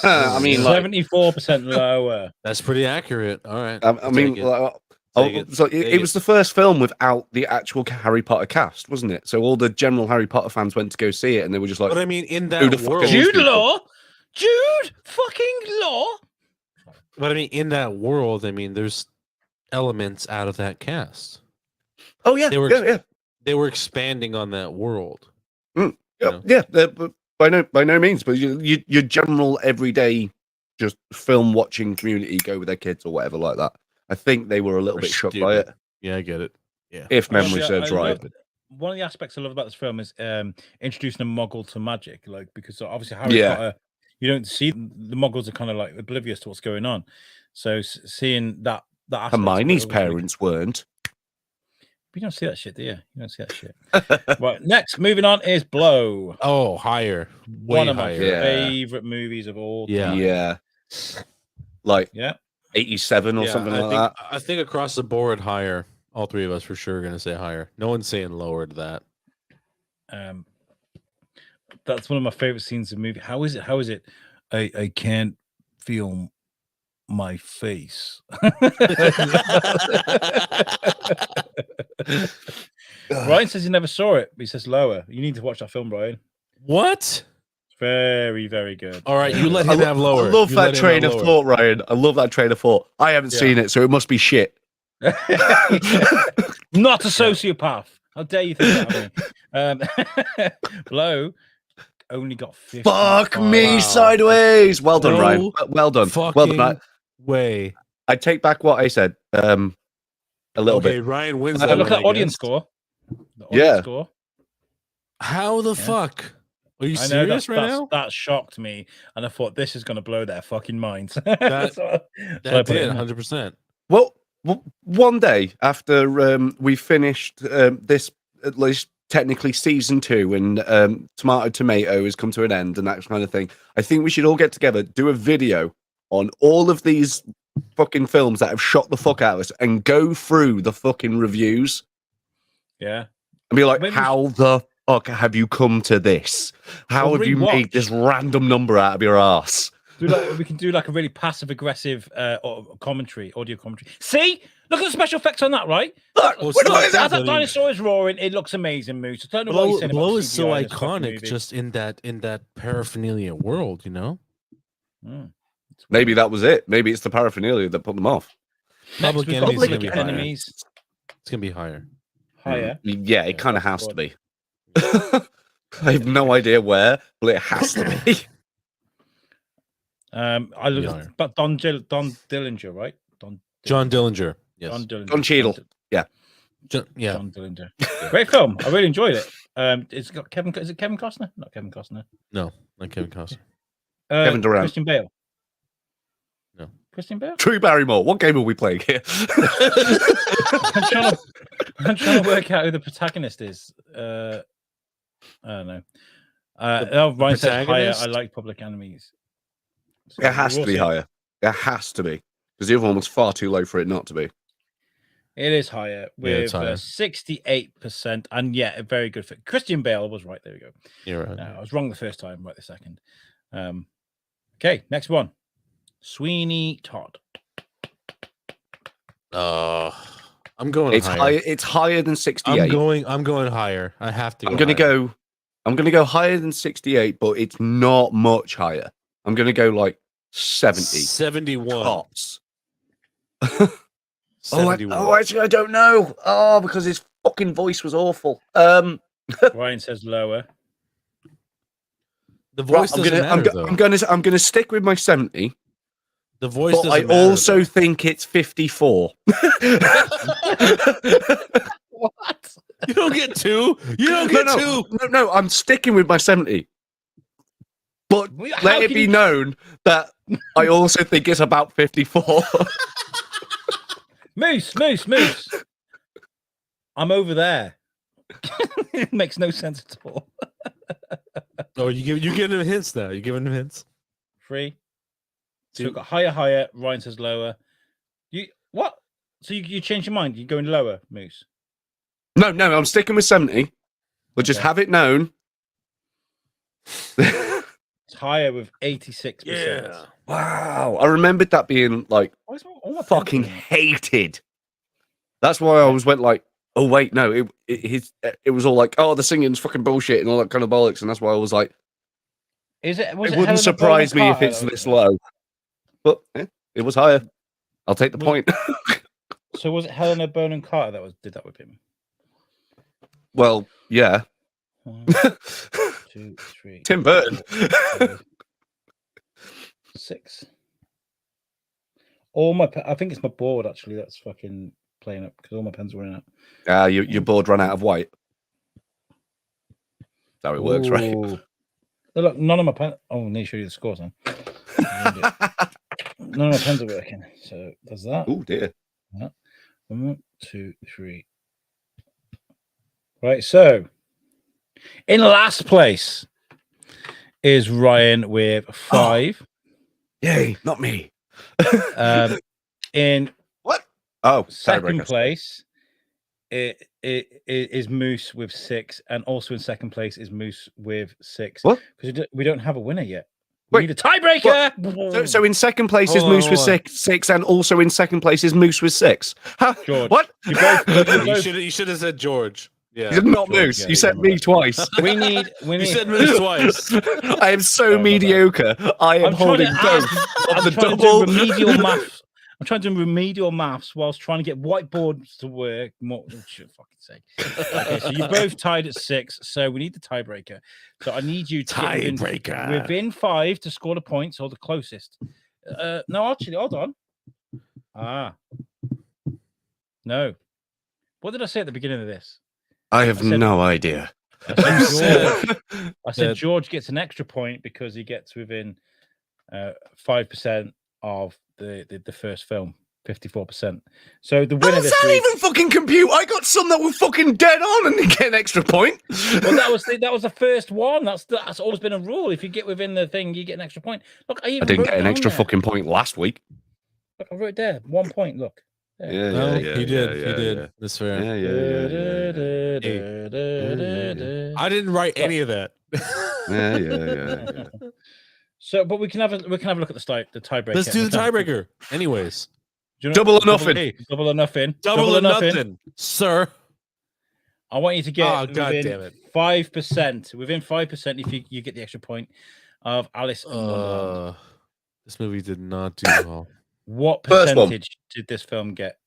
I mean, like, 74% lower. That's pretty accurate. All right. I I'll mean, take it. like, Take it. so Take it was the first film without the actual Harry Potter cast, wasn't it? So all the general Harry Potter fans went to go see it, and they were just like, But I mean, in Who that the fuck world, is Jude Jude Law? Jude fucking Law? but I mean, in that world, I mean, there's elements out of that cast. "Oh yeah, They were- yeah, They were expanding on that world. yeah, know? yeah." But by no means, but your general everyday just film watching community go with their kids or whatever like that. I think they were a little We're bit shocked by stupid. it, Yeah, I get it. Yeah. if memory Honestly, serves I right. love- one of the aspects I love about this film is introducing a Muggle to magic, like because obviously Harry Yeah. Potter, you don't see the Muggles are kind of like oblivious to what's going on. So seeing that aspect of it Hermione's was really good. parents weren't. You don't see that shit, do you? You don't see that shit. Right, next, moving on is Blow. Oh, higher. Way One of my higher. Yeah. favorite movies of all Yeah. time. Yeah, like Yeah. 87 or Yeah, something I like think, that. I think across the board, higher. All three of us for sure are going to say higher. No one's saying lower to that. That's one of my favorite scenes of the movie. How is it? I can't feel my face. Ryan says he never saw it, but he says lower. You need to watch that film, Brian. What? It's very, very good. All right, you let I him have lower. I love You that let him train have of lower. thought, Ryan. I love that train of thought. I haven't Yeah. seen it, so it must be shit. Not a sociopath. How dare you think that of me? Blow only got 50. Fuck me Wow. sideways. Well done, No Ryan. Well done. Well Fucking done. way. I take back what I said. A little Okay, bit. Ryan wins So that look one, at the I audience guess. score. The Yeah. audience score. How the Yeah. fuck? Are you I know serious right now? that shocked me, and I thought this is going to blow their fucking minds. So I That put it did in there. 100%. Well, one day after we finished this, at least technically season 2, and Tomayto has come to an end and that kind of thing, I think we should all get together, do a video on all of these fucking films that have shot the fuck out of us and go through the fucking reviews Yeah. and be like, Maybe we how the fuck have you come to this? How Or have you made rewatch. this random number out of your ass? We can do like a really passive aggressive commentary, audio commentary. See, look at the special effects on that, right? Look, Well, what the fuck is As that? that dinosaur is roaring, it looks amazing, Moose. I don't know what you're Blow, saying Blow about is so CGI in this fucking iconic movie. just in that paraphernalia world, you know? Mm. It's Maybe weird. that was it. Maybe it's the paraphernalia that put them off. Next, Public we've got Enemy's gonna Public be higher. Enemies. It's going to be higher. Higher. Yeah, it Yeah, kind of that's has to good. be. I have no idea where, but it has to be. I Be look higher. but Don Dillinger, right? John Dillinger. Yes. Don Dillinger. Don Cheadle. Yeah. John Dillinger. Great film. I really enjoyed it. It's got Kevin. Is it Kevin Costner? Not Kevin Costner. No, not Kevin Costner. Kevin Durant. Christian Bale. No. Christian Bale. Drew Barrymore. What game are we playing here? I'm trying to work out who the protagonist is. I don't know. Ryan says higher. I like Public Enemies. So It has to be higher. It has to be. Because the other one was far too low for it not to be. It is higher with 68%. And yeah, a very good fit. Christian Bale was right. There we go. You're right. I was wrong the first time, right the second. Okay, next one. Sweeney Todd. I'm going It's higher. higher. It's higher than 68. I'm going higher. I have to. I'm going to go higher than 68, but it's not much higher. I'm going to go like 70. 71. Tops. 71. Actually, I don't know. Oh, because his fucking voice was awful. Ryan says lower. The voice doesn't matter, though. I'm gonna stick with my 70. The voice but doesn't I matter, also think it's 54. What? You don't get two. You don't get two. No, I'm sticking with my 70. But let it be known that I also think it's about 54. Moose. I'm over there. It makes no sense at all. Oh, you're giving him hints now. You're giving him hints. 3. So we've got higher. Ryan says lower. What? So you change your mind? You're going lower, Moose? No, I'm sticking with 70. But just have it known. It's higher with 86%. Yeah. Wow. I remembered that being like fucking hated. That's why I went like, oh wait, no, it was all like, oh, the singing's fucking bullshit and all that kind of bollocks, and that's why I was like, it wouldn't surprise me if it's this low, but it was higher. I'll take the point. So was it Helena Bonham Carter that did that with him? Well, yeah. 1, 2, 3. Tim Burton. 4, 6. I think it's my board actually that's fucking playing up because all my pens were in it. Your board ran out of white. That's how it works, right? Look, none of my pens. Oh, I need to show you the scores then. None of my pens are working. So there's that. Oh dear. 1, 2, 3. Right. So in last place is Ryan with 5. Yay, not me. In what? Oh, second place it is Moose with 6, and also in second place is Moose with 6. What? Because we don't have a winner yet. We need a tiebreaker. So in second place is Moose with 6, and also in second place is Moose with 6. George, what? You should have said George. Yeah, not George, Moose. You said me twice. We need. You said Moose twice. I am so mediocre. I am holding both of the double remedial maths. I'm trying to do remedial maths whilst trying to get whiteboards to work. More, for fucking sake. Okay, so you're both tied at 6. So we need the tiebreaker. So I need you to get within 5 to score the points or the closest. No, actually, hold on. No. What did I say at the beginning of this? I have no idea. I said George gets an extra point because he gets within 5% of the first film, 54%. So the winner this week, even fucking compute. I got some that were fucking dead on and they get an extra point. Well, that was the first one. That's always been a rule. If you get within the thing, you get an extra point. Look, I didn't get an extra fucking point last week. Look, I wrote it there. 1 point. Look. Yeah, he did. That's fair. I didn't write any of that. Yeah. So, but we can have a look at the tiebreaker. Let's do the tiebreaker. Anyways, double or nothing. Double or nothing. Double or nothing, sir. I want you to get God damn it. 5%. Within 5%, if you get the extra point of Alice in Wonderland. This movie did not do well. What percentage did this film get?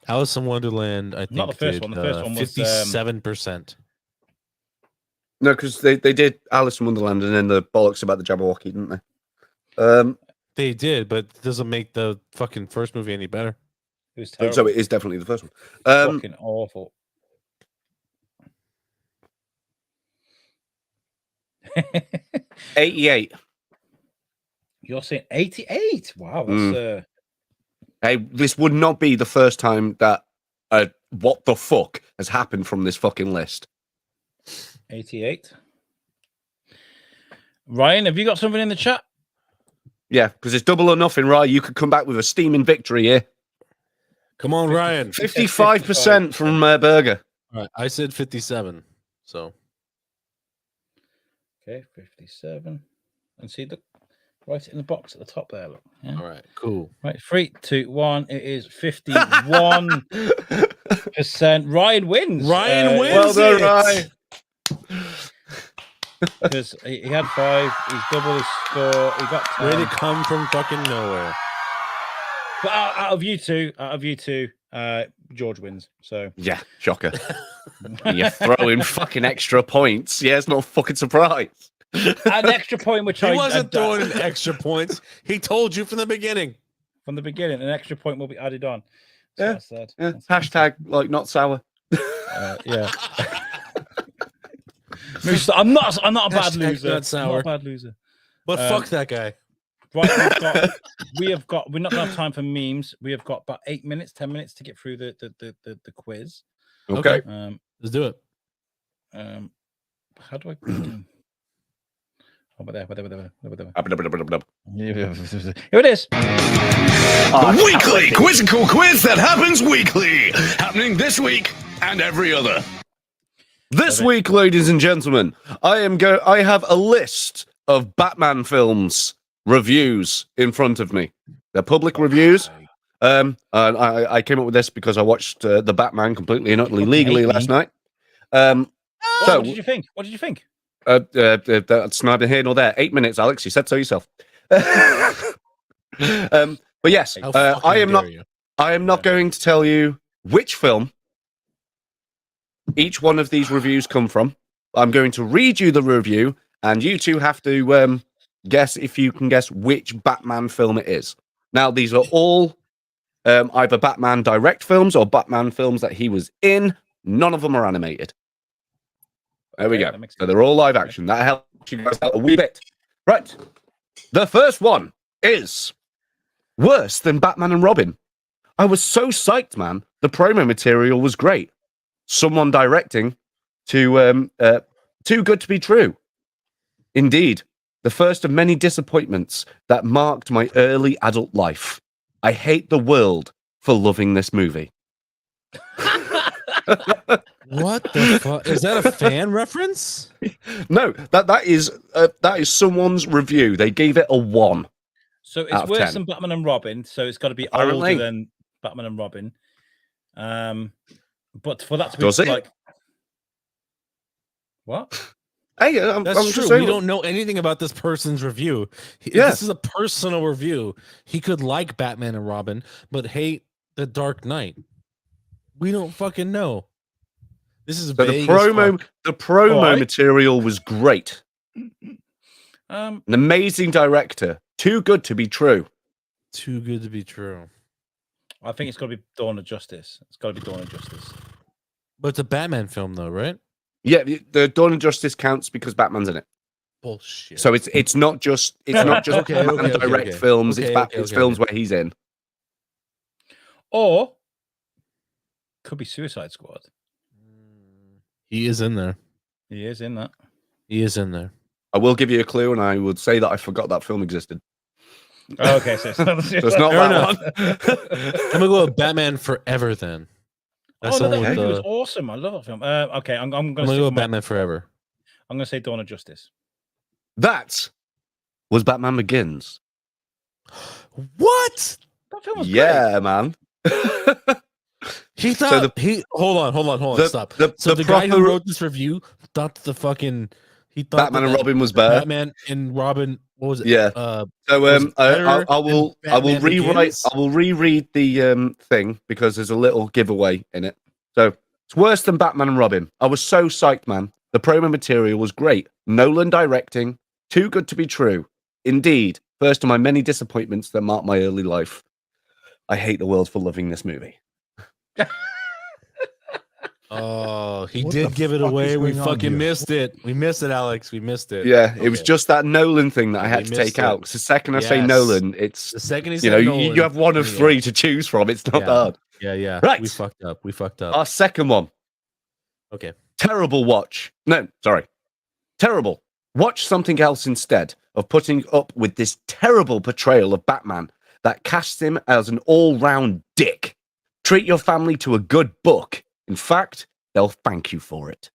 Alice in Wonderland, I think, not the first one. The first one was 57%. No, because they did Alice in Wonderland and then the bollocks about the Jabberwocky, didn't they? They did, but it doesn't make the fucking first movie any better. It was terrible. So it is definitely the first one. Fucking awful. 88. You're saying 88? Wow, that's Hey, this would not be the first time that what the fuck has happened from this fucking list. 88. Ryan, have you got something in the chat? Yeah, because it's double or nothing, right? You could come back with a steaming victory here. Come on, Ryan. 55% from Burger. All right, I said 57. So Okay, 57. And see, look, right in the box at the top there. Look. Yeah. all right, cool. Right, 3, 2, 1. It is 51%. Ryan wins. Ryan wins. Well done, it. Ryan. Because he had 5. He's doubled his score. He got 10. Way to come from fucking nowhere. But out of you two, George wins. So Yeah, shocker. You're throwing fucking extra points. Yeah, it's not a fucking surprise. an extra point, which He I wasn't throwing in extra points. He told you from the beginning. from the beginning. An extra point will be added on. So Yeah, that's that. Yeah. Hashtag like not sour. Yeah. I'm not a bad Hashtag loser. not sour. I'm not a bad loser. But fuck that guy. Right, we're not gonna have time for memes. We have got about 8 minutes, 10 minutes to get through the quiz. Okay. Let's do it. How do I over there. Here it is. The weekly quizzical quiz that happens weekly, happening this week and every other. This week, ladies and gentlemen, I have a list of Batman films reviews in front of me. They're public reviews. And I came up with this because I watched The Batman completely and utterly legally last night. So, what did you think? that's neither here nor there. 8 minutes, Alex. You said so yourself. But yes, I am not going to tell you which film each one of these reviews come from. I'm going to read you the review, and you two have to guess if you can guess which Batman film it is. Now, these are all either Batman direct films or Batman films that he was in. None of them are animated. There we go. So they're all live action. That helps you guys out a wee bit. Right. The first one is worse than Batman and Robin. I was so psyched, man. The promo material was great. Someone directing to Too Good to Be True. Indeed, the first of many disappointments that marked my early adult life. I hate the world for loving this movie. What the fuck? Is that a fan reference? No, that is someone's review. They gave it a 1. So it's worse than Batman and Robin. So it's got to be older than Batman and Robin. But for that to be like, what? Hey, That's I'm true. just saying, We don't know anything about this person's review. Yeah. This is a personal review. He could like Batman and Robin, but hate The Dark Knight. We don't fucking know. This is the promo material was great. An amazing director. Too good to be true. Too good to be true. I think it's got to be Dawn of Justice. It's got to be Dawn of Justice. But it's a Batman film, though, right? Yeah, the Dawn of Justice counts because Batman's in it. Bullshit. So it's not just Batman direct films. It's films where he's in. Or could be Suicide Squad. He is in there. He is in that. He is in there. I will give you a clue, and I would say that I forgot that film existed. Oh, okay, so it's not that one. I'm gonna go with Batman Forever then. That's that movie was awesome. I love that film. Okay, I'm gonna go with Batman Forever. I'm gonna say Dawn of Justice. That was Batman Begins. What? That film was great. Man. He thought hold on, stop. The guy who wrote this review thought he thought Batman and Robin was better. Batman and Robin, what was it? Yeah. I will reread the thing because there's a little giveaway in it. So it's worse than Batman and Robin. I was so psyched, man. The promo material was great. Nolan directing, too good to be true. Indeed, first of my many disappointments that marked my early life. I hate the world for loving this movie. Oh, he What did the give it fuck away. is We going on fucking here? missed it. We missed it, Alex. We missed it. Yeah, it was Okay. just that Nolan thing that I We had to missed take it. out. 'Cause the second I say Yes. Nolan, it's The second he you said know Nolan, you have one of yeah. three to choose from. It's not Yeah. that hard. Yeah. Right. We fucked up. We fucked up. Our second one, Okay. terrible watch. No, sorry, terrible. Watch something else instead of putting up with this terrible portrayal of Batman that casts him as an all-round dick. Treat your family to a good book. In fact, they'll thank you for it.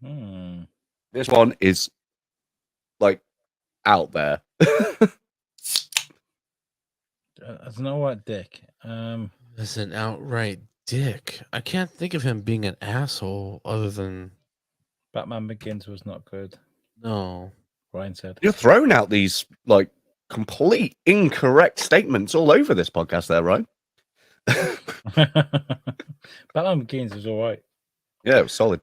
Hmm. This one is like out there. That's not what dick. As an outright dick. I can't think of him being an asshole other than Batman Begins was not good. no. Ryan said. You're throwing out these like complete incorrect statements all over this podcast there, right? Batman Begins was all right. Yeah, it was solid.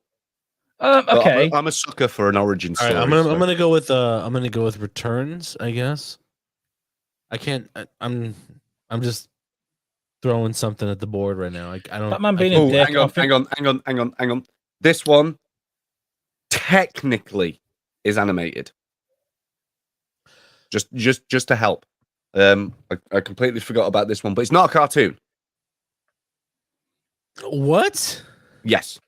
But Okay. I'm a sucker for an origin All story. right, I'm so- gonna go with Returns, I guess. I can't. I'm just throwing something at the board right now. I don't. Batman being Oh, a dick. hang on. This one technically is animated. Just to help. I completely forgot about this one, but it's not a cartoon. What? Yes.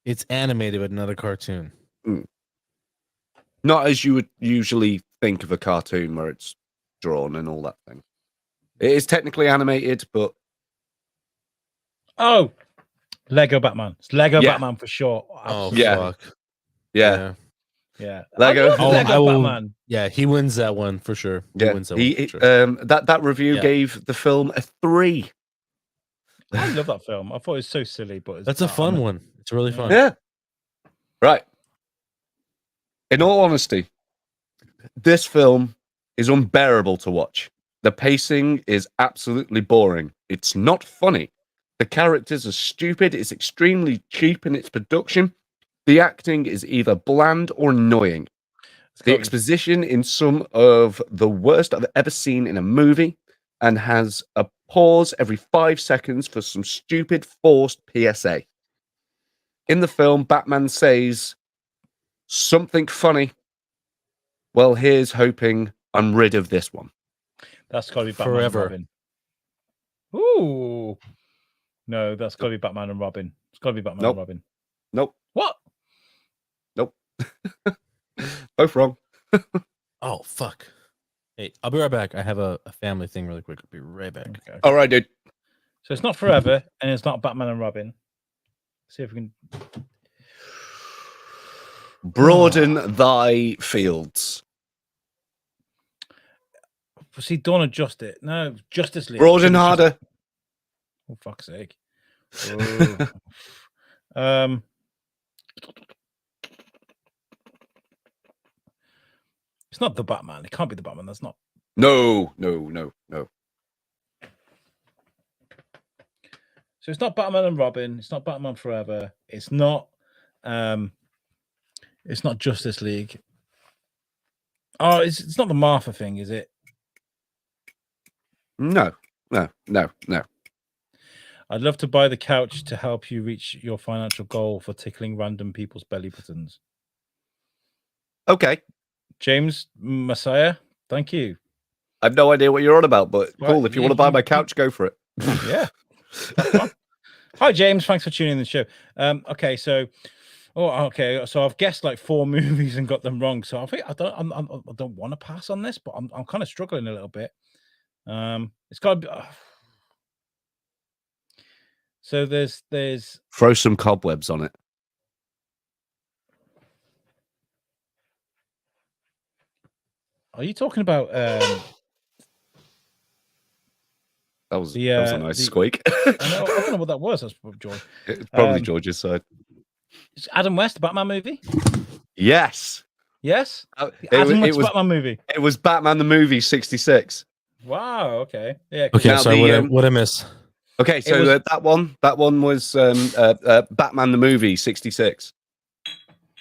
It's animated, but not a cartoon. Not as you would usually think of a cartoon where it's drawn and all that thing. It is technically animated, but Oh, Lego Batman. It's Lego Yeah. Batman for sure. Oh Absolutely. Yeah. fuck. yeah. Yeah. Lego- I love Oh, Lego I will- Batman. Yeah, he wins that one for sure. He Yeah, wins that one for sure. that review Yeah. gave the film a 3. I love that film. I thought it was so silly, but it's, That's a fun one. It's really fun. Yeah. Right. In all honesty, this film is unbearable to watch. The pacing is absolutely boring. It's not funny. The characters are stupid. It's extremely cheap in its production. The acting is either bland or annoying. The exposition in some of the worst I've ever seen in a movie, and has a pause every 5 seconds for some stupid forced PSA. In the film, Batman says something funny. Well, here's hoping I'm rid of this one. That's got to be Batman Forever. and Robin. Ooh. No, that's got to be Batman and Robin. It's got to be Batman Nope. and Robin. Nope. What? Both wrong. Oh fuck. Hey, I'll be right back. I have a family thing really quick. I'll be right back. Okay. All right, dude. So it's not Forever, and it's not Batman and Robin. See if we can. Broaden thy fields. See, Dawn of Justice. No, Justice League. Broaden harder. Oh, fuck's sake. Oh. It's not the Batman. It can't be the Batman. That's not. No. So it's not Batman and Robin. It's not Batman Forever. It's not Justice League. Oh, it's not the Martha thing, is it? No. I'd love to buy the couch to help you reach your financial goal for tickling random people's belly buttons. Okay. James Messiah, thank you. I have no idea what you're on about, but Right, cool. If you want to buy my couch, go for it. Yeah. That's fine. Hi, James. Thanks for tuning in the show. Okay, so I've guessed like 4 movies and got them wrong. So I think I don't want to pass on this, but I'm kind of struggling a little bit. It's got to be. So there's. Throw some cobwebs on it. Are you talking about? That was a nice squeak. I don't know what that was. That's probably George. It's probably George's side. It's Adam West Batman movie. Yes. Yes. It Adam West was Batman movie. It was Batman the movie 66. Wow. Okay. Yeah. 'cause Okay, Now sorry. the, What I miss? Okay, so was- that one was Batman the movie 66.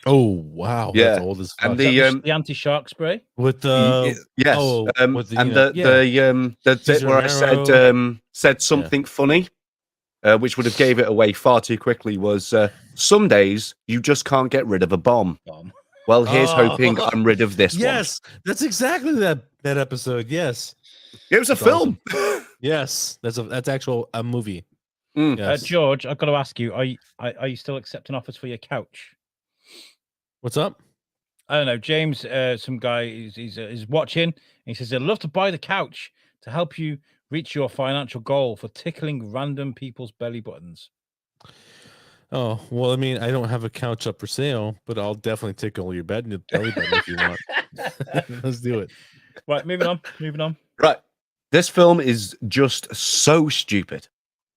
Oh wow, Yeah. that's old as fuck. And Is that the the anti-shark spray? With the yes, with and the the bit Caesar where I said Romero. said something funny, which would have gave it away far too quickly, was some days you just can't get rid of a bomb. Bomb. Well, here's Oh. hoping I'm rid of this Yes, that's exactly that episode. Yes, one. It was a That's film. yes, that's actual a movie. Mm. Yes. George, I've got to ask you: are you still accepting offers for your couch? What's up? I don't know, James. Some guy is watching. And he says, "I'd love to buy the couch to help you reach your financial goal for tickling random people's belly buttons." Oh well, I mean, I don't have a couch up for sale, but I'll definitely tickle your belly button if you want. Let's do it. Right, moving on. Moving on. Right. This film is just so stupid.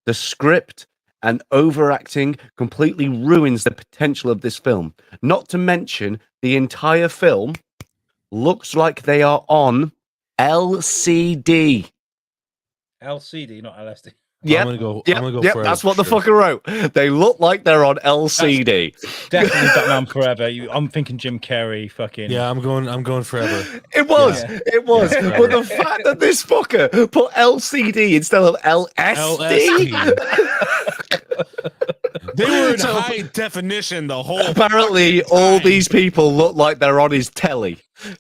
The script and overacting completely ruins the potential of this film. Not to mention, the entire film looks like they are on LCD. LCD, not LSD. Yeah, I'm gonna go. Yep, I'm gonna go yep, for that's what the fucker wrote. They look like they're on LCD. Definitely Batman Forever. I'm thinking Jim Carrey. Fucking Yeah, I'm going forever. It was, Yeah. it was. Yeah. But the fact that this fucker put LCD instead of LSD. They were in So- high definition the whole. Apparently, fucking all time. these people look like they're on his telly.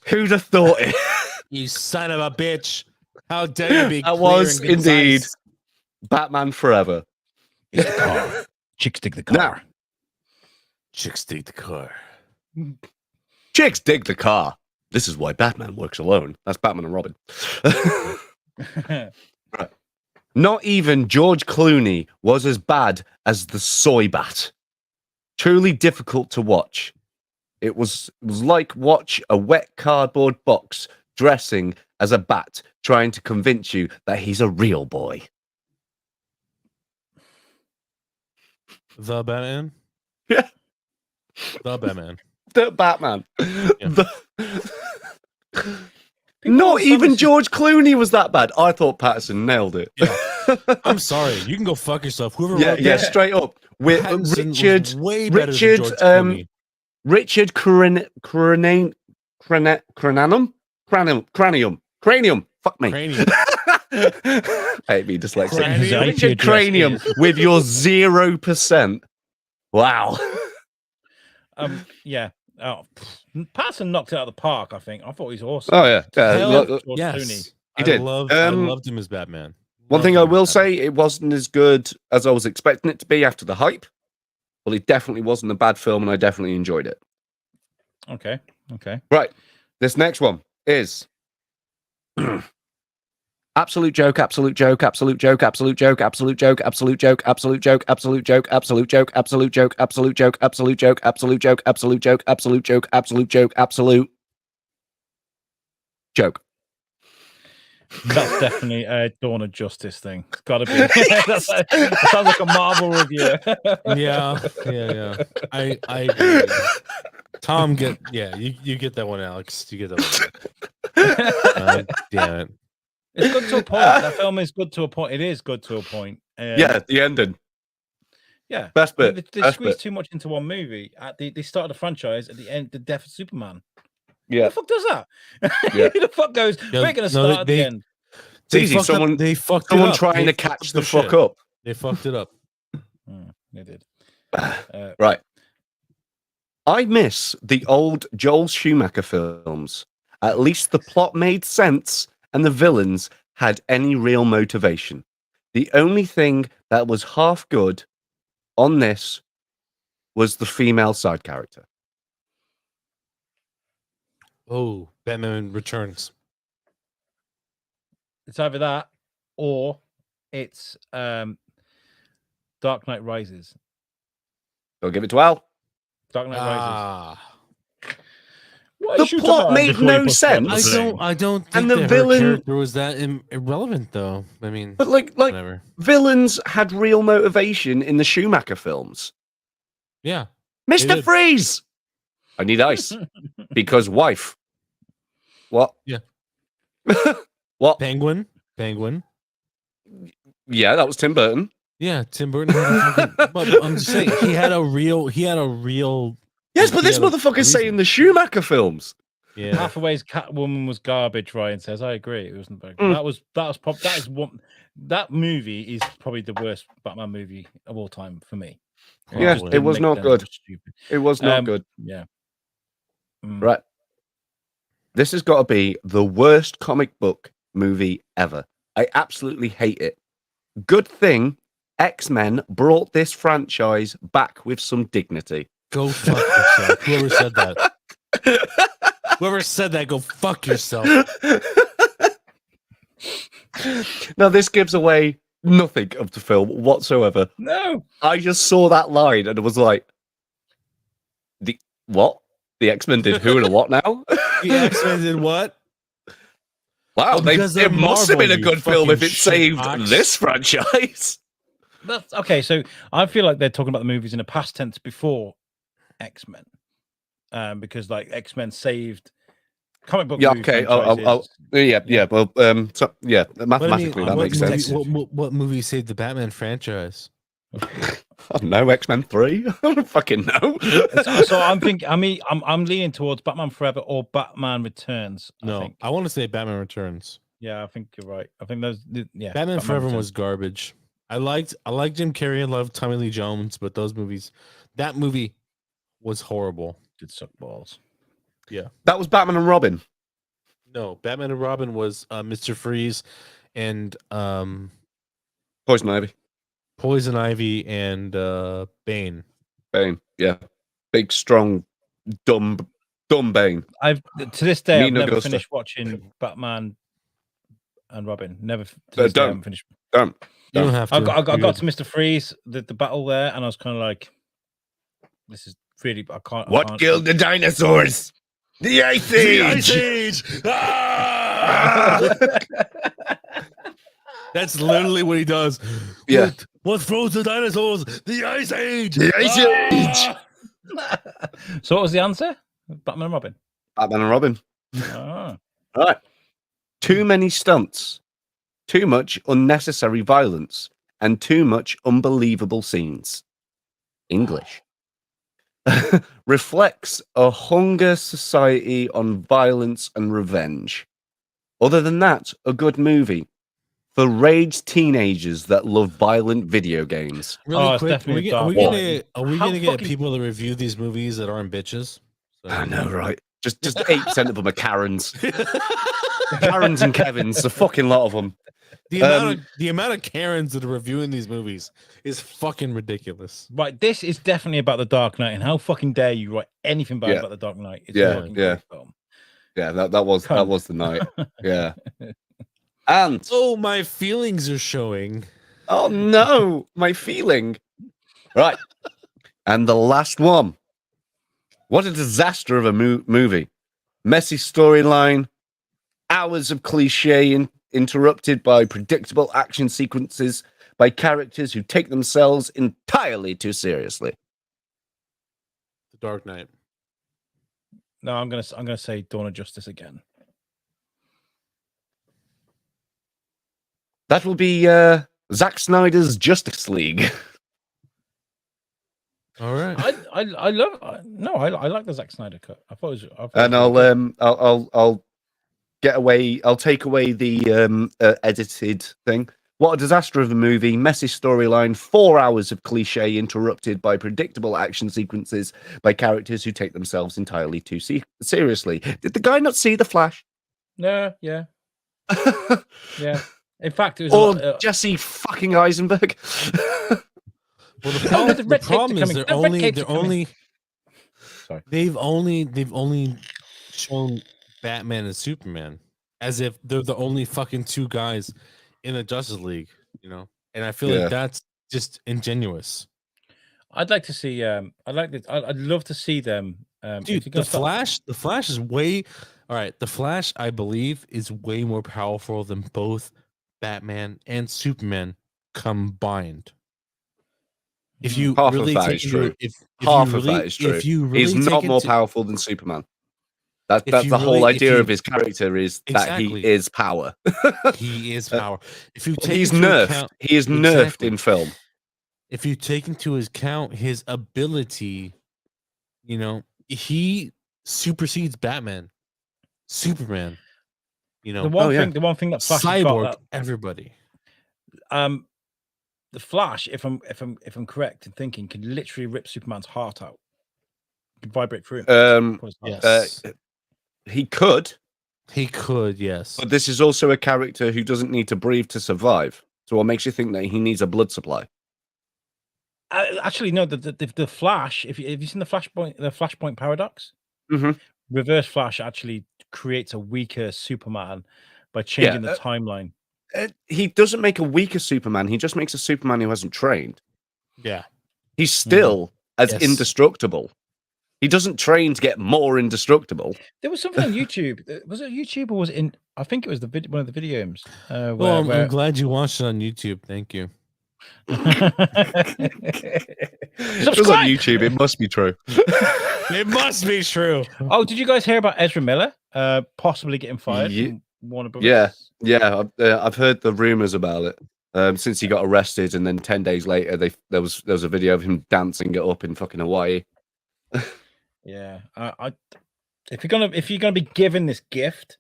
Who'd have thought it? You son of a bitch! How dare you be? That clear was and concise. indeed Batman Forever. It's the car. Chicks dig the Now, car. Chicks take the car. chicks dig the car. This is why Batman works alone. That's Batman and Robin. Not even George Clooney was as bad as the soy bat. Truly difficult to watch. It was like watch a wet cardboard box dressing as a bat, trying to convince you that he's a real boy. The Batman. Yeah. The Batman. The Batman. Yeah. Not always even say- George Clooney was that bad. I thought Patterson nailed it. I'm sorry. You can go fuck yourself. Whoever Yeah, wrote yeah, that, straight up. With Pattinson was Richard, way better Richard, than George Clooney. Richard Cranium. Fuck me. Cranium. I hate me dyslexic. Cranium? Richard Cranium with your 0%. Wow. Yeah. Oh, Patterson knocked it out of the park. I think. I thought he was awesome. Oh yeah. Hell, Look, George yes, Clooney. He did. I loved him as Batman. one Loved thing him I as will Batman. say, it wasn't as good as I was expecting it to be after the hype. Well, it definitely wasn't a bad film, and I definitely enjoyed it. Okay. Okay. Right. This next one is absolute joke, absolute joke, absolute joke, absolute joke, absolute joke, absolute joke, absolute joke, absolute joke, absolute joke, absolute joke, absolute joke, absolute joke, absolute joke, absolute joke, absolute joke, absolute joke, absolute joke. That's definitely a Dawn of Justice thing. It's got to be. That sounds like a Marvel review. Yeah. I agree. Tom, you get that one, Alex. You get that one. Damn it. It's good to a point. That film is good to a point. It is good to a point. Yeah, the ending. Yeah. Best They, bit. they Best squeezed bit. too much into one movie. They started a franchise at the end, the death of Superman. Yeah. Who the fuck does that? Yeah. Who the fuck goes, Yeah, we're going to no, start at the they- end? It's easy. Someone They fucked it someone up. trying They to fucked catch up the their fuck shit. up. They fucked it up. They did. Right. I miss the old Joel Schumacher films. At least the plot made sense and the villains had any real motivation. The only thing that was half good on this was the female side character. Oh, Batman Returns. It's either that or it's Dark Knight Rises. Don't give it to Al. Dark Knight Rises. Ah, Why The shoot a plot man made before no you push the sense. button? I don't think And the that villain- her character was that irrelevant, though. I mean, But like whatever. villains had real motivation in the Schumacher films. Yeah, Mr. did. Freeze! I need ice. Because wife. What? Yeah. What? Penguin. Yeah, that was Tim Burton. Yeah, Tim Burton. Had a fucking, but I'm just saying he had a real Yes, but this Yeah, the motherfucker's reason. saying the Schumacher films. Yeah. Hathaway's Catwoman was garbage. Ryan says, I agree. It wasn't very. Mm. That is one. That movie is probably the worst Batman movie of all time for me. Yeah, just it didn't was make not sense, good. it was stupid. It was not good. Yeah. Right. This has got to be the worst comic book movie ever. I absolutely hate it. Good thing X-Men brought this franchise back with some dignity. Go fuck yourself. Whoever said that. Whoever said that, go fuck yourself. Now, this gives away nothing of the film whatsoever. No. I just saw that line and it was like, the what? The X-Men did who and a what now? The X-Men did what? Wow, Oh, because they're it must have been a Marvel, good film if fucking it saved shitbox. this franchise. That's okay. So I feel like they're talking about the movies in a past tense before X-Men, because like X-Men saved comic book. Yeah, movie okay. franchises. Yeah. Well, so, yeah, But I mean, mathematically that what makes movie, sense. What movie saved the Batman franchise? I don't know, X-Men 3. I don't fucking know. So I'm thinking. I'm leaning towards Batman Forever or Batman Returns. I No, think. I want to say Batman Returns. Yeah, I think you're right. I think those. Yeah, Batman Forever Returns. was garbage. I liked Jim Carrey. I loved Tommy Lee Jones, but that movie was horrible. Did suck balls. That was Batman and Robin. No, Batman and Robin was Mr. Freeze and Poison Ivy. Poison Ivy and Bane. Bane. Yeah. Big, strong, dumb Bane. I've to this day I've Nino never Gusta. finished watching Batman and Robin. Never. To this day, I Don't. haven't finished. Don't. You don't have to. I got You're to good. Mr. Freeze, the battle there, and I was kind of like, "This is really." I can't. What killed the dinosaurs? The Ice Age! That's literally what he does. Yeah. What froze the dinosaurs? The Ice Age. The Ice Age! So what was the answer? Batman and Robin. Batman and Robin. Ah. All right. Too many stunts, too much unnecessary violence, and too much unbelievable scenes. English. Reflects a hunger society on violence and revenge. Other than that, a good movie for raged teenagers that love violent video games. Really Oh, it's quick, definitely are we dark. gonna How get fucking- people to review these movies that aren't bitches? So- I know, right? Just 8% of them are Karens. Karens and Kevins, a fucking lot of them. The amount of Karens that are reviewing these movies is fucking ridiculous. Right, this is definitely about the Dark Knight, and how fucking dare you write anything bad Yeah. about the Dark Knight? It's Yeah, a fucking yeah. great film. Yeah, that was the night. Yeah. And Oh, my feelings are showing. oh no, my feeling. Right. And the last one. What a disaster of a movie. Messy storyline, hours of cliche interrupted by predictable action sequences by characters who take themselves entirely too seriously. The Dark Knight. No, I'm gonna say Dawn of Justice again. That will be Zack Snyder's Justice League. All right. I like the Zack Snyder cut. I thought it was. And I'll get away. I'll take away the edited thing. What a disaster of a movie! Messy storyline, 4 hours of cliche interrupted by predictable action sequences by characters who take themselves entirely too seriously. Did the guy not see The Flash? Yeah. In fact, it was. Or Jesse fucking Eisenberg? Well, Oh, the the red problem capes is are coming. The red capes are coming. Sorry. they've only shown Batman and Superman as if they're the only fucking two guys in the Justice League, you know. And I feel Yeah. like that's just ingenuous. I'd like to see. I'd love to see them. If Dude, you're gonna the Flash is way all right. The Flash, I believe, is way more powerful than both Batman and Superman combined. If you Half of really that take is into true. it- if Half you of really, that is true. If you really He's take not more into- powerful than Superman. That's If you the whole really- if idea you- of his character is that Exactly. he is power. he is power. If you take He's into nerfed. account, He is nerfed Exactly. in film. if you take into account his ability You know, he supersedes Batman, Superman. You The know, one yeah. thing, the one thing that Flash has Cyborg, got everybody. that the Flash, if I'm correct in thinking, can literally rip Superman's heart out, can vibrate through him. Yes, He could, he could. Yes, but this is also a character who doesn't need to breathe to survive. So what makes you think that he needs a blood supply? Actually, no. The Flash. If have you seen the Flashpoint paradox? Mhm. Reverse Flash actually creates a weaker Superman by Yeah, changing the timeline. he doesn't make a weaker Superman. He just makes a Superman who hasn't trained. yeah. He's still as Yes. indestructible. He doesn't train to get more indestructible. There was something on YouTube. Was it YouTube or was it in? I think it was one of the videos. Well, I'm glad you watched it on YouTube. Thank you. It was on YouTube. It must be true. It must be true. Oh, did you guys hear about Ezra Miller possibly getting fired Ye- from Warner Brothers? Yeah. I've heard the rumors about it. Since he got arrested, and then 10 days later, there was a video of him dancing it up in fucking Hawaii. Yeah. If you're gonna be given this gift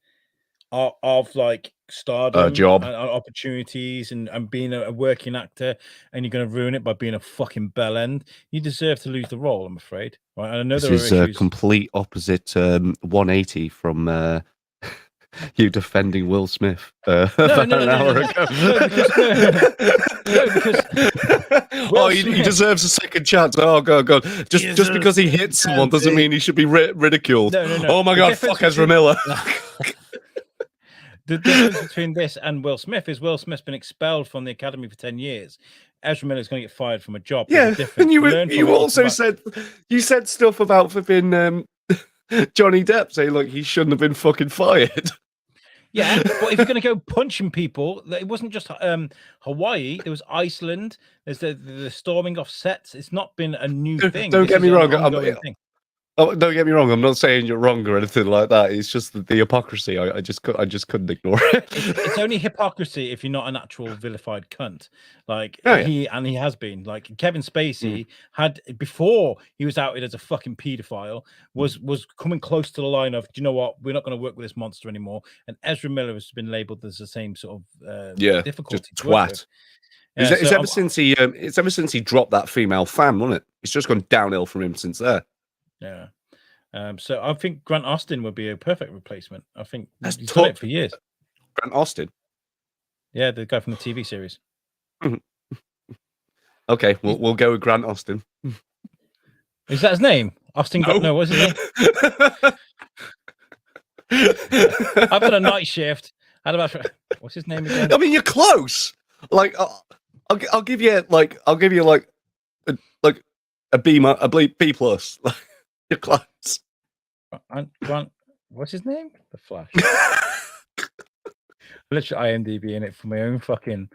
of like stardom, job. and opportunities, and being a working actor, and you're gonna ruin it by being a fucking bell end, you deserve to lose the role. I'm afraid. Right? And I know This there are is a issues. complete opposite 180 from you defending Will Smith about an hour ago. Will he Smith- deserves a second chance. Oh god. Just because he hits someone doesn't mean he should be ridiculed. No. Oh my The god, difference fuck Ezra Miller. The difference between this and Will Smith is Will Smith's been expelled from the academy for 10 years. Ezra Miller's going to get fired from a job. There's a Yeah, difference. and Learn from you it. also said stuff about flipping Johnny Depp saying like he shouldn't have been fucking fired. Yeah, but if you're going to go punching people, it wasn't just Hawaii. There was Iceland. There's the storming off sets. It's not been a new thing. Don't This get is me an wrong. ongoing thing. Oh, don't get me wrong. I'm not saying you're wrong or anything like that. It's just the hypocrisy. I just couldn't ignore it. It's only hypocrisy if you're not an actual vilified cunt. Like Oh, yeah. he has been. Like Kevin Spacey had, before he was outed as a fucking paedophile, was coming close to the line of, do you know what, we're not going to work with this monster anymore. And Ezra Miller has been labeled as the same sort of difficulty just to work with. twat. Yeah, It's ever since he dropped that female fan, wasn't it? It's just gone downhill from him since there. Yeah. So I think Grant Austin would be a perfect replacement. I think That's he's done top. it for years. Grant Austin. Yeah, the guy from the TV series. Okay, we'll go with Grant Austin. Is that his name? Austin? No, what's his name? I've done a night shift. What's his name again? I mean, you're close. Like, I'll give you a B plus. You're close. Grant, what's his name? The Flash. Literally IMDb in it for my own fucking.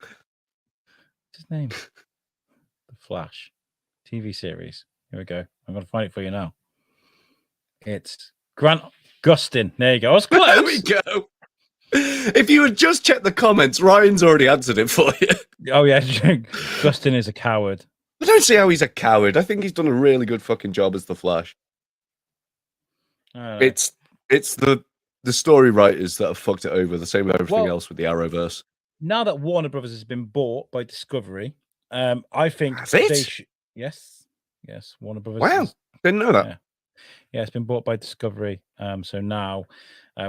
What's his name? The Flash TV series. Here we go. I'm gonna find it for you now. It's Grant Gustin. There you go. I was close. There we go. If you had just checked the comments, Ryan's already answered it for you. Oh yeah, Gustin is a coward. I don't see how he's a coward. I think he's done a really good fucking job as the Flash. It's the story writers that have fucked it over, the same with everything else with the Arrowverse. Now that Warner Brothers has been bought by Discovery, I think Has it? Yes, Warner Brothers. Wow, didn't know that. Yeah, it's been bought by Discovery. So now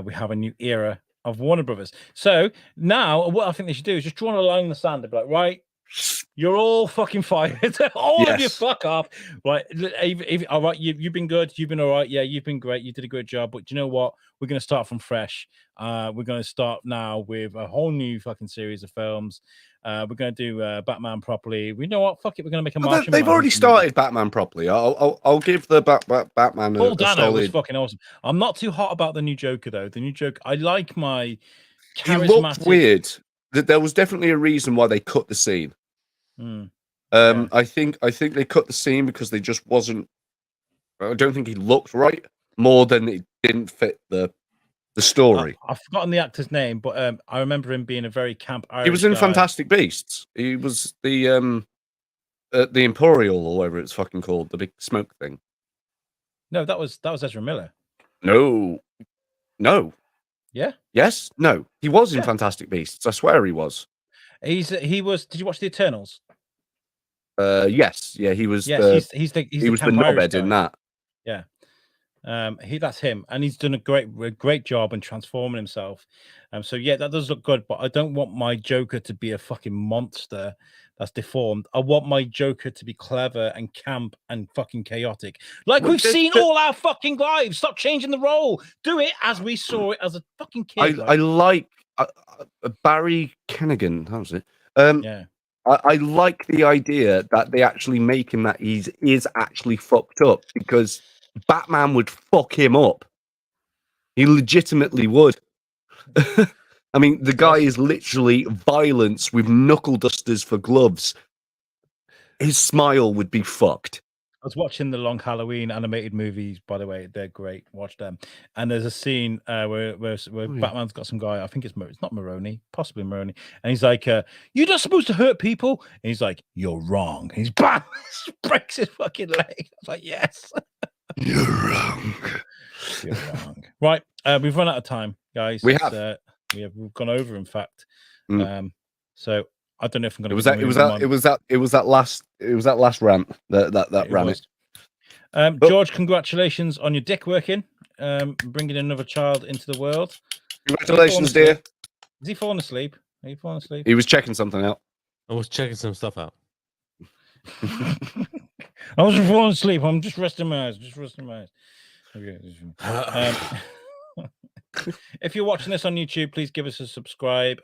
we have a new era of Warner Brothers. So now what I think they should do is just draw a line in the sand and be like, right, you're all fucking fired. All of you fuck off. Right. All right, you've been good. You've been all right. Yeah, you've been great. You did a good job. But you know what? We're going to start from fresh. We're going to start now with a whole new fucking series of films. We're going to do Batman properly. We know what? Fuck it. We're going to make a Martian. They've already started Batman properly. I'll give the Batman Paul a Dano solid. was fucking awesome. I'm not too hot about the new Joker though. The new Joker, I like my He charismatic. looked weird. There was definitely a reason why they cut the scene. I think they cut the scene because they just wasn't. I don't think he looked right. More than it didn't fit the story. I've forgotten the actor's name, but I remember him being a very camp Irish He was in guy. Fantastic Beasts. He was the the Imperial or whatever it's fucking called, the big smoke thing. No, that was Ezra Miller. No. Yeah. Yes. No. He was in Yeah. Fantastic Beasts. I swear he was. He was. Did you watch the Eternals? Yes. Yeah. He was. Yes, he's the he was the Camp Irish knobhead in guy. that. Yeah. That's him, and he's done a great job in transforming himself. So yeah, that does look good, but I don't want my Joker to be a fucking monster that's deformed. I want my Joker to be clever and camp and fucking chaotic, like Well, we've seen all our fucking lives. Stop changing the role. Do it as we saw it as a fucking kid. I like Barry Kennigan. That was it. Yeah. I like the idea that they actually make him that he is actually fucked up, because Batman would fuck him up. He legitimately would. I mean, the guy is literally violence with knuckle dusters for gloves. His smile would be fucked. I was watching the Long Halloween animated movies, by the way. They're great. Watch them. And there's a scene where Batman's got some guy, I think it's not Maroney, possibly Maroney. And he's like, you're not supposed to hurt people. And he's like, you're wrong. And he's bam, breaks his fucking leg. I was like, yes. You're wrong. You're wrong. Right. We've run out of time, guys. We have. We've gone over, in fact. Mm. So I don't know if I'm going to. It was that last rant that ran it. George, congratulations on your dick working, bringing another child into the world. Congratulations, dear. Is he falling asleep? Are you falling asleep? He was checking something out. I was checking some stuff out. I wasn't falling asleep. I'm just resting my eyes. Okay. If you're watching this on YouTube, please give us a subscribe.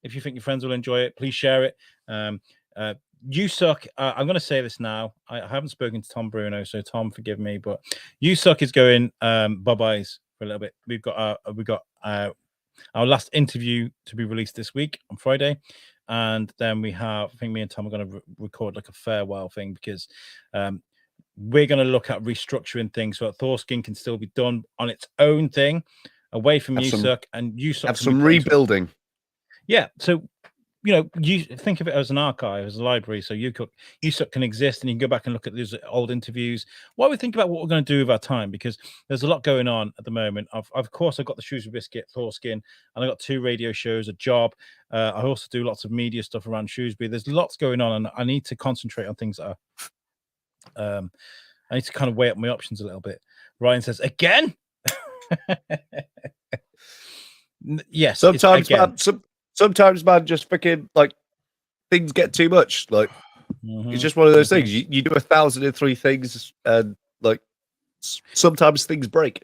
If you think your friends will enjoy it, please share it. You suck. I'm going to say this now. I haven't spoken to Tom Bruno, so Tom, forgive me, but you suck is going bye-byes for a little bit. We've got our last interview to be released this week on Friday, and then we have, I think me and Tom are going to record like a farewell thing, because we're going to look at restructuring things so that Thorskin can still be done on its own thing, away from USUC, and USUC have some rebuilding. Yeah, so you think of it as an archive, as a library, so USUC can exist, and you can go back and look at those old interviews while we think about what we're going to do with our time, because there's a lot going on at the moment. Of course, I've got the Shrewsbury Biscuit, Thorskin, and I've got 2 radio shows, a job. I also do lots of media stuff around Shrewsbury. There's lots going on, and I need to concentrate on things that are I need to kind of weigh up my options a little bit. Ryan says, again? Yes. Sometimes, man, sometimes, man, just freaking like things get too much. Like it's just one of those things. You do 1,003 things, and like sometimes things break.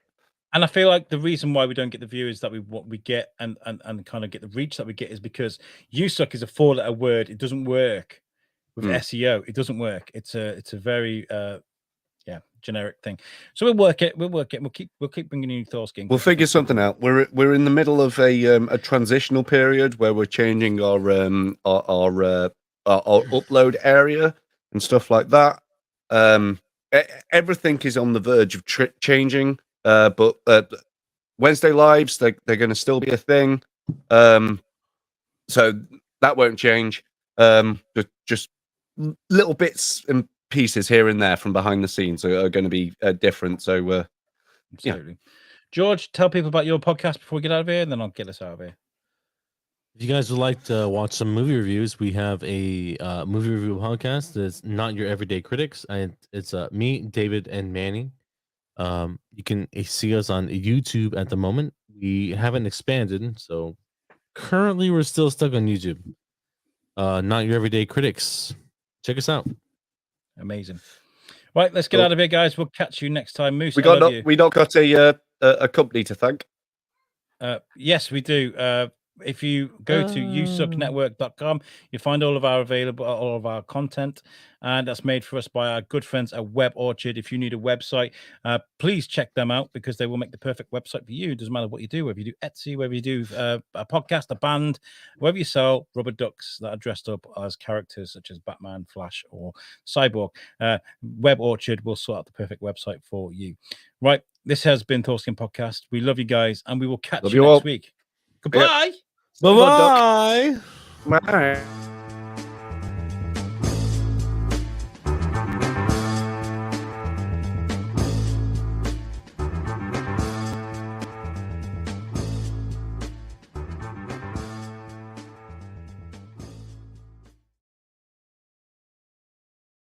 And I feel like the reason why we don't get the viewers that we get and kind of get the reach that we get is because USUC is a 4-letter word. It doesn't work with SEO. It doesn't work. It's a very generic thing. So we'll work it. We'll keep bringing you Thorskin. We'll figure something out. We're in the middle of a transitional period where we're changing our upload area and stuff like that. Everything is on the verge of changing. But Wednesday lives, they're going to still be a thing. So that won't change. Just little bits and pieces here and there from behind the scenes are going to be different. So, absolutely. George, tell people about your podcast before we get out of here, and then I'll get us out of here. If you guys would like to watch some movie reviews, we have a movie review podcast that's Not Your Everyday Critics. And it's me, David, and Manny. You can see us on YouTube at the moment. We haven't expanded, so currently we're still stuck on YouTube. Not Your Everyday Critics. Check us out. Amazing. Right, let's get out of here, guys. We'll catch you next time. Moose, we not got a company to thank. Yes, we do. If you go to usucknetwork.com, you find all of our content, and that's made for us by our good friends at Web Orchard. If you need a website, please check them out, because they will make the perfect website for you. It doesn't matter what you do, whether you do Etsy, whether you do a podcast, a band, whether you sell rubber ducks that are dressed up as characters such as Batman, Flash, or Cyborg. Web Orchard will sort out the perfect website for you. Right, this has been Thorskin Podcast. We love you guys, and we will catch you next week. Goodbye. Yep. Bye-bye. Bye.